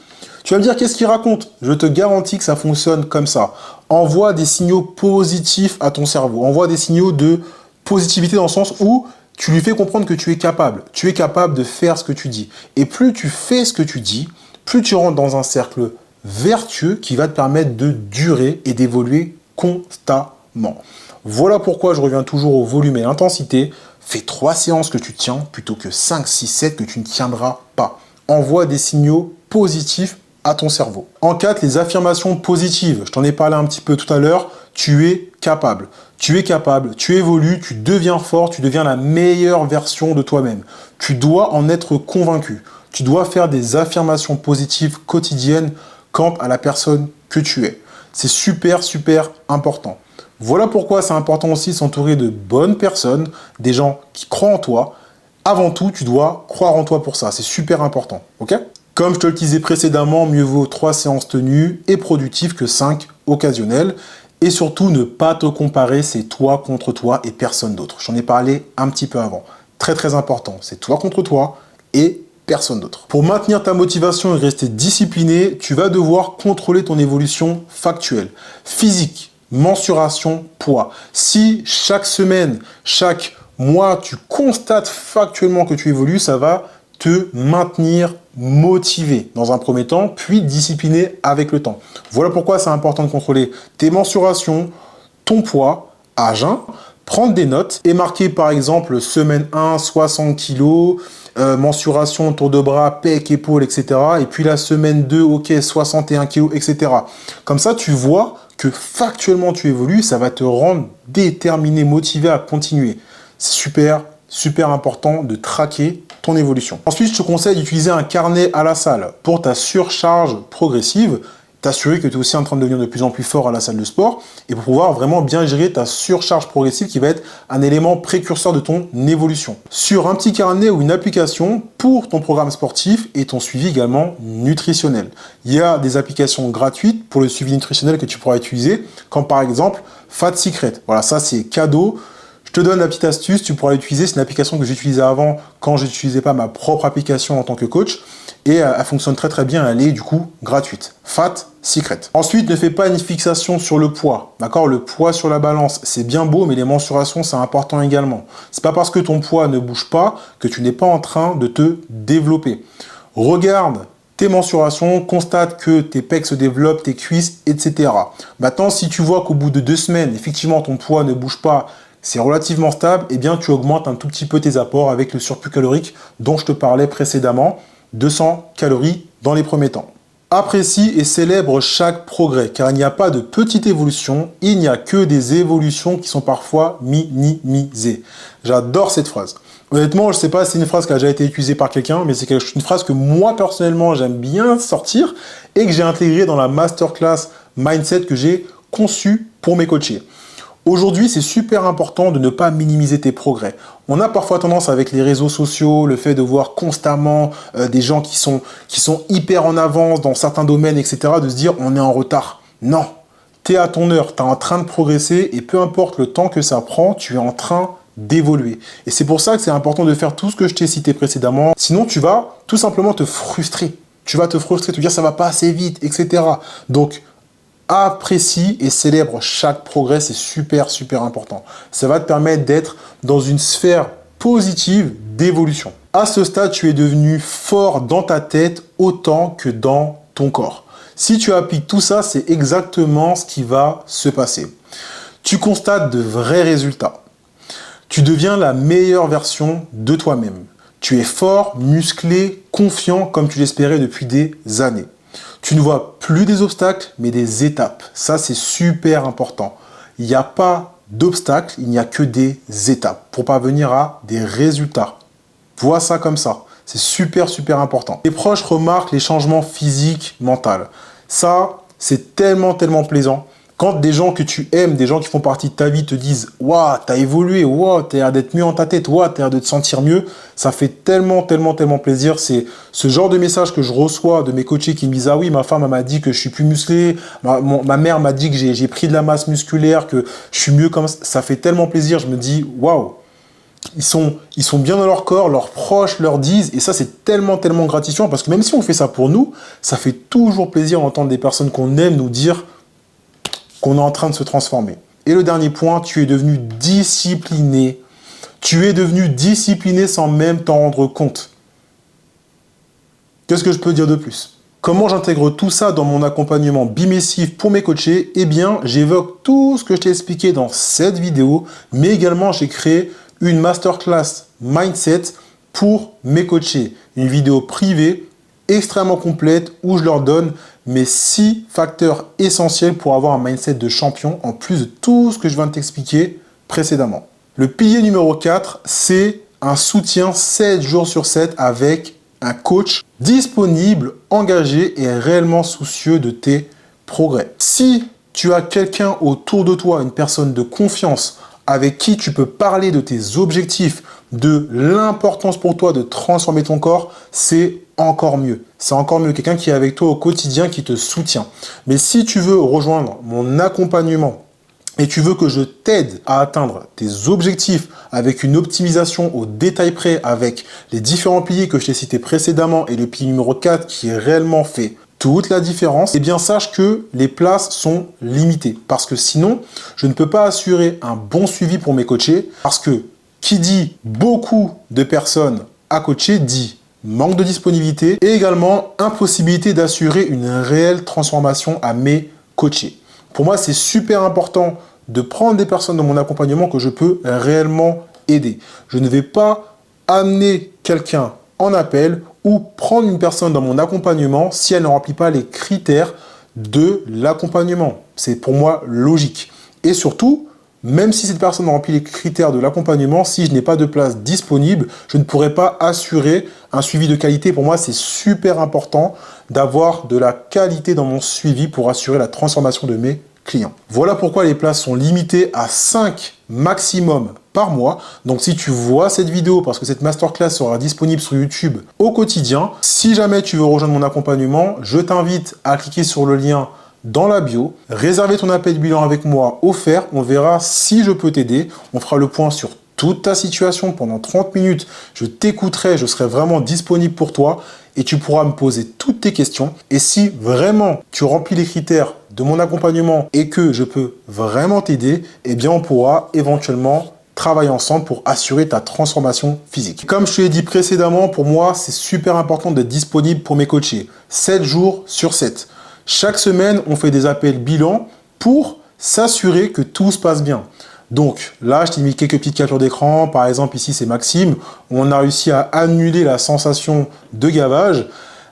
Speaker 1: Tu vas me dire, qu'est-ce qu'il raconte? Je te garantis que ça fonctionne comme ça. Envoie des signaux positifs à ton cerveau. Envoie des signaux de positivité dans le sens où tu lui fais comprendre que tu es capable. Tu es capable de faire ce que tu dis. Et plus tu fais ce que tu dis, plus tu rentres dans un cercle vertueux qui va te permettre de durer et d'évoluer constamment. Voilà pourquoi je reviens toujours au volume et l'intensité. Fais 3 séances que tu tiens plutôt que 5, 6, 7 que tu ne tiendras pas. Envoie des signaux positifs à ton cerveau. En 4, les affirmations positives. Je t'en ai parlé un petit peu tout à l'heure. Tu es capable. Tu es capable, tu évolues, tu deviens fort, tu deviens la meilleure version de toi-même. Tu dois en être convaincu. Tu dois faire des affirmations positives quotidiennes quant à la personne que tu es. C'est super, super important. Voilà pourquoi c'est important aussi de s'entourer de bonnes personnes, des gens qui croient en toi. Avant tout, tu dois croire en toi pour ça. C'est super important. Ok? Comme je te le disais précédemment, mieux vaut 3 séances tenues et productives que 5 occasionnelles. Et surtout, ne pas te comparer, c'est toi contre toi et personne d'autre. J'en ai parlé un petit peu avant. Très très important, c'est toi contre toi et personne d'autre. Pour maintenir ta motivation et rester discipliné, tu vas devoir contrôler ton évolution factuelle, physique, mensuration, poids. Si chaque semaine, chaque mois, tu constates factuellement que tu évolues, ça va te maintenir motivé dans un premier temps, puis discipliné avec le temps. Voilà pourquoi c'est important de contrôler tes mensurations, ton poids à jeun, prendre des notes et marquer par exemple semaine 1, 60 kg, mensuration, tour de bras, pec, épaule, etc. Et puis la semaine 2, ok, 61 kg, etc. Comme ça, tu vois que factuellement tu évolues, ça va te rendre déterminé, motivé à continuer. C'est super, super important de traquer ton évolution. Ensuite, je te conseille d'utiliser un carnet à la salle pour ta surcharge progressive, t'assurer que tu es aussi en train de devenir de plus en plus fort à la salle de sport et pour pouvoir vraiment bien gérer ta surcharge progressive qui va être un élément précurseur de ton évolution. Sur un petit carnet ou une application pour ton programme sportif et ton suivi également nutritionnel. Il y a des applications gratuites pour le suivi nutritionnel que tu pourras utiliser, comme par exemple Fat Secret. Voilà, ça c'est cadeau. Je Je te donne la petite astuce, tu pourras l'utiliser. C'est une application que j'utilisais avant quand je n'utilisais pas ma propre application en tant que coach. Et elle fonctionne très très bien, elle est du coup gratuite. Fat Secret. Ensuite, ne fais pas une fixation sur le poids. D'accord? Le poids sur la balance, c'est bien beau, mais les mensurations, c'est important également. C'est pas parce que ton poids ne bouge pas que tu n'es pas en train de te développer. Regarde tes mensurations, constate que tes pecs se développent, tes cuisses, etc. Maintenant, si tu vois qu'au bout de 2 semaines, effectivement, ton poids ne bouge pas, c'est relativement stable, eh bien, tu augmentes un tout petit peu tes apports avec le surplus calorique dont je te parlais précédemment. 200 calories dans les premiers temps. Apprécie et célèbre chaque progrès, car il n'y a pas de petite évolution, il n'y a que des évolutions qui sont parfois minimisées. J'adore cette phrase. Honnêtement, je ne sais pas si c'est une phrase qui a déjà été utilisée par quelqu'un, mais c'est une phrase que moi, personnellement, j'aime bien sortir et que j'ai intégrée dans la masterclass Mindset que j'ai conçue pour mes coachés. Aujourd'hui, c'est super important de ne pas minimiser tes progrès. On a parfois tendance avec les réseaux sociaux, le fait de voir constamment des gens qui sont hyper en avance dans certains domaines, etc., de se dire on est en retard. Non, tu es à ton heure, tu es en train de progresser et peu importe le temps que ça prend, tu es en train d'évoluer. Et c'est pour ça que c'est important de faire tout ce que je t'ai cité précédemment. Sinon, tu vas tout simplement te frustrer. Tu vas te frustrer, te dire ça va pas assez vite, etc. Donc, apprécie et célèbre chaque progrès, c'est super, super important. Ça va te permettre d'être dans une sphère positive d'évolution. À ce stade, tu es devenu fort dans ta tête autant que dans ton corps. Si tu appliques tout ça, c'est exactement ce qui va se passer. Tu constates de vrais résultats. Tu deviens la meilleure version de toi-même. Tu es fort, musclé, confiant comme tu l'espérais depuis des années. Tu ne vois plus des obstacles, mais des étapes. Ça, c'est super important. Il n'y a pas d'obstacles, il n'y a que des étapes pour parvenir à des résultats. Vois ça comme ça. C'est super, super important. Tes proches remarquent les changements physiques, mentaux. Ça, c'est tellement, tellement plaisant. Quand des gens que tu aimes, des gens qui font partie de ta vie te disent « Waouh, t'as évolué, waouh, t'as l'air d'être mieux en ta tête, waouh, t'as l'air de te sentir mieux », ça fait tellement, tellement, tellement plaisir. C'est ce genre de message que je reçois de mes coachés qui me disent « Ah oui, ma femme m'a dit que je suis plus musclé, ma mère m'a dit que j'ai pris de la masse musculaire, que je suis mieux comme ça ». Ça fait tellement plaisir, je me dis « Waouh ». Ils sont bien dans leur corps, leurs proches leur disent, et ça c'est tellement, tellement gratifiant parce que même si on fait ça pour nous, ça fait toujours plaisir d'entendre des personnes qu'on aime nous dire qu'on est en train de se transformer. Et le dernier point, tu es devenu discipliné. Tu es devenu discipliné sans même t'en rendre compte. Qu'est-ce que je peux dire de plus? Comment j'intègre tout ça dans mon accompagnement bimestriel pour mes coachés? Eh bien, j'évoque tout ce que je t'ai expliqué dans cette vidéo, mais également j'ai créé une masterclass Mindset pour mes coachés. Une vidéo privée extrêmement complète où je leur donne mes 6 facteurs essentiels pour avoir un mindset de champion en plus de tout ce que je viens de t'expliquer précédemment. Le pilier numéro 4, c'est un soutien 7 jours sur 7 avec un coach disponible, engagé et réellement soucieux de tes progrès. Si tu as quelqu'un autour de toi, une personne de confiance avec qui tu peux parler de tes objectifs, de l'importance pour toi de transformer ton corps, c'est encore mieux. C'est encore mieux, quelqu'un qui est avec toi au quotidien, qui te soutient. Mais si tu veux rejoindre mon accompagnement et tu veux que je t'aide à atteindre tes objectifs avec une optimisation au détail près, avec les différents piliers que je t'ai cités précédemment et le pilier numéro 4 qui est réellement fait toute la différence, eh bien sache que les places sont limitées. Parce que sinon, je ne peux pas assurer un bon suivi pour mes coachés. Parce que qui dit beaucoup de personnes à coacher dit manque de disponibilité et également impossibilité d'assurer une réelle transformation à mes coachés. Pour moi, c'est super important de prendre des personnes dans mon accompagnement que je peux réellement aider. Je ne vais pas amener quelqu'un en appel ou prendre une personne dans mon accompagnement si elle ne remplit pas les critères de l'accompagnement. C'est pour moi logique. Et surtout, même si cette personne remplit les critères de l'accompagnement, si je n'ai pas de place disponible, je ne pourrai pas assurer un suivi de qualité. Pour moi, c'est super important d'avoir de la qualité dans mon suivi pour assurer la transformation de mes clients. Voilà pourquoi les places sont limitées à 5 maximum par mois. Donc si tu vois cette vidéo, parce que cette masterclass sera disponible sur YouTube au quotidien, si jamais tu veux rejoindre mon accompagnement, je t'invite à cliquer sur le lien dans la bio, réserver ton appel bilan avec moi offert, on verra si je peux t'aider, on fera le point sur toute ta situation pendant 30 minutes, je t'écouterai, je serai vraiment disponible pour toi et tu pourras me poser toutes tes questions. Et si vraiment tu remplis les critères de mon accompagnement et que je peux vraiment t'aider, eh bien on pourra éventuellement travailler ensemble pour assurer ta transformation physique. Comme je te l'ai dit précédemment, pour moi, c'est super important d'être disponible pour mes coachés, 7 jours sur 7. Chaque semaine, on fait des appels bilan pour s'assurer que tout se passe bien. Donc là, je t'ai mis quelques petites captures d'écran. Par exemple, ici, c'est Maxime. On a réussi à annuler la sensation de gavage.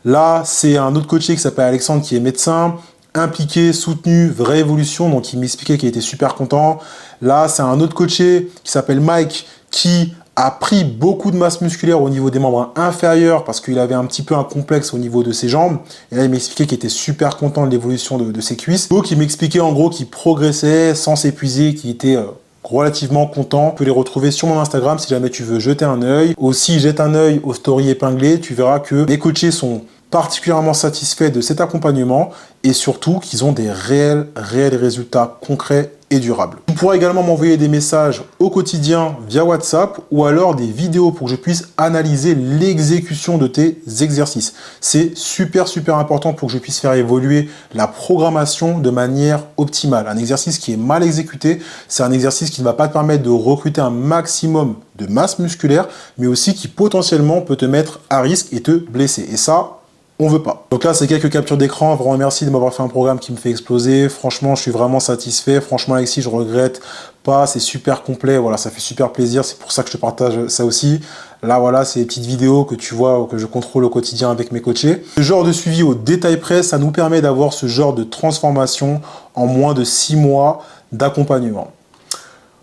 Speaker 1: Là, c'est un autre coaché qui s'appelle Alexandre qui est médecin. Impliqué, soutenu, vraie évolution. Donc, il m'expliquait qu'il était super content. Là, c'est un autre coaché qui s'appelle Mike qui a pris beaucoup de masse musculaire au niveau des membres inférieurs parce qu'il avait un petit peu un complexe au niveau de ses jambes. Et là, il m'expliquait qu'il était super content de l'évolution de ses cuisses. Donc, il m'expliquait en gros qu'il progressait sans s'épuiser, qu'il était relativement content. Tu peux les retrouver sur mon Instagram si jamais tu veux jeter un œil. Aussi, jette un œil aux stories épinglées. Tu verras que les coachés sont particulièrement satisfaits de cet accompagnement et surtout qu'ils ont des réels résultats concrets et durables. Tu pourras également m'envoyer des messages au quotidien via WhatsApp ou alors des vidéos pour que je puisse analyser l'exécution de tes exercices. C'est super important pour que je puisse faire évoluer la programmation de manière optimale. Un exercice qui est mal exécuté, c'est un exercice qui ne va pas te permettre de recruter un maximum de masse musculaire, mais aussi qui potentiellement peut te mettre à risque et te blesser. Et ça, on veut pas. Donc là, c'est quelques captures d'écran. Vraiment merci de m'avoir fait un programme qui me fait exploser. Franchement, je suis vraiment satisfait. Franchement, Alexis, je regrette pas. C'est super complet. Voilà, ça fait super plaisir. C'est pour ça que je te partage ça aussi. Là, voilà, c'est des petites vidéos que tu vois, que je contrôle au quotidien avec mes coachés. Ce genre de suivi au détail près, ça nous permet d'avoir ce genre de transformation en moins de 6 mois d'accompagnement.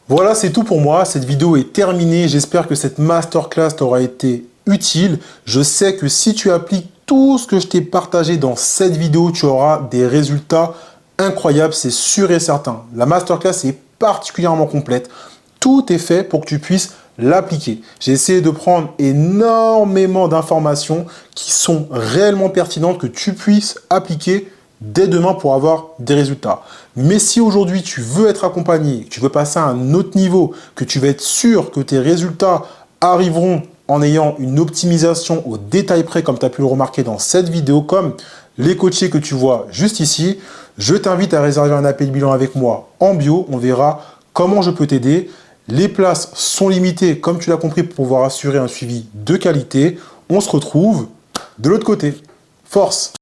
Speaker 1: Voilà, c'est tout pour moi. Cette vidéo est terminée. J'espère que cette masterclass t'aura été utile. Je sais que si tu appliques tout ce que je t'ai partagé dans cette vidéo, tu auras des résultats incroyables, c'est sûr et certain. La masterclass est particulièrement complète. Tout est fait pour que tu puisses l'appliquer. J'ai essayé de prendre énormément d'informations qui sont réellement pertinentes, que tu puisses appliquer dès demain pour avoir des résultats. Mais si aujourd'hui tu veux être accompagné, que tu veux passer à un autre niveau, que tu veux être sûr que tes résultats arriveront en ayant une optimisation au détail près, comme tu as pu le remarquer dans cette vidéo, comme les coachés que tu vois juste ici, je t'invite à réserver un appel bilan avec moi en bio. On verra comment je peux t'aider. Les places sont limitées, comme tu l'as compris, pour pouvoir assurer un suivi de qualité. On se retrouve de l'autre côté. Force!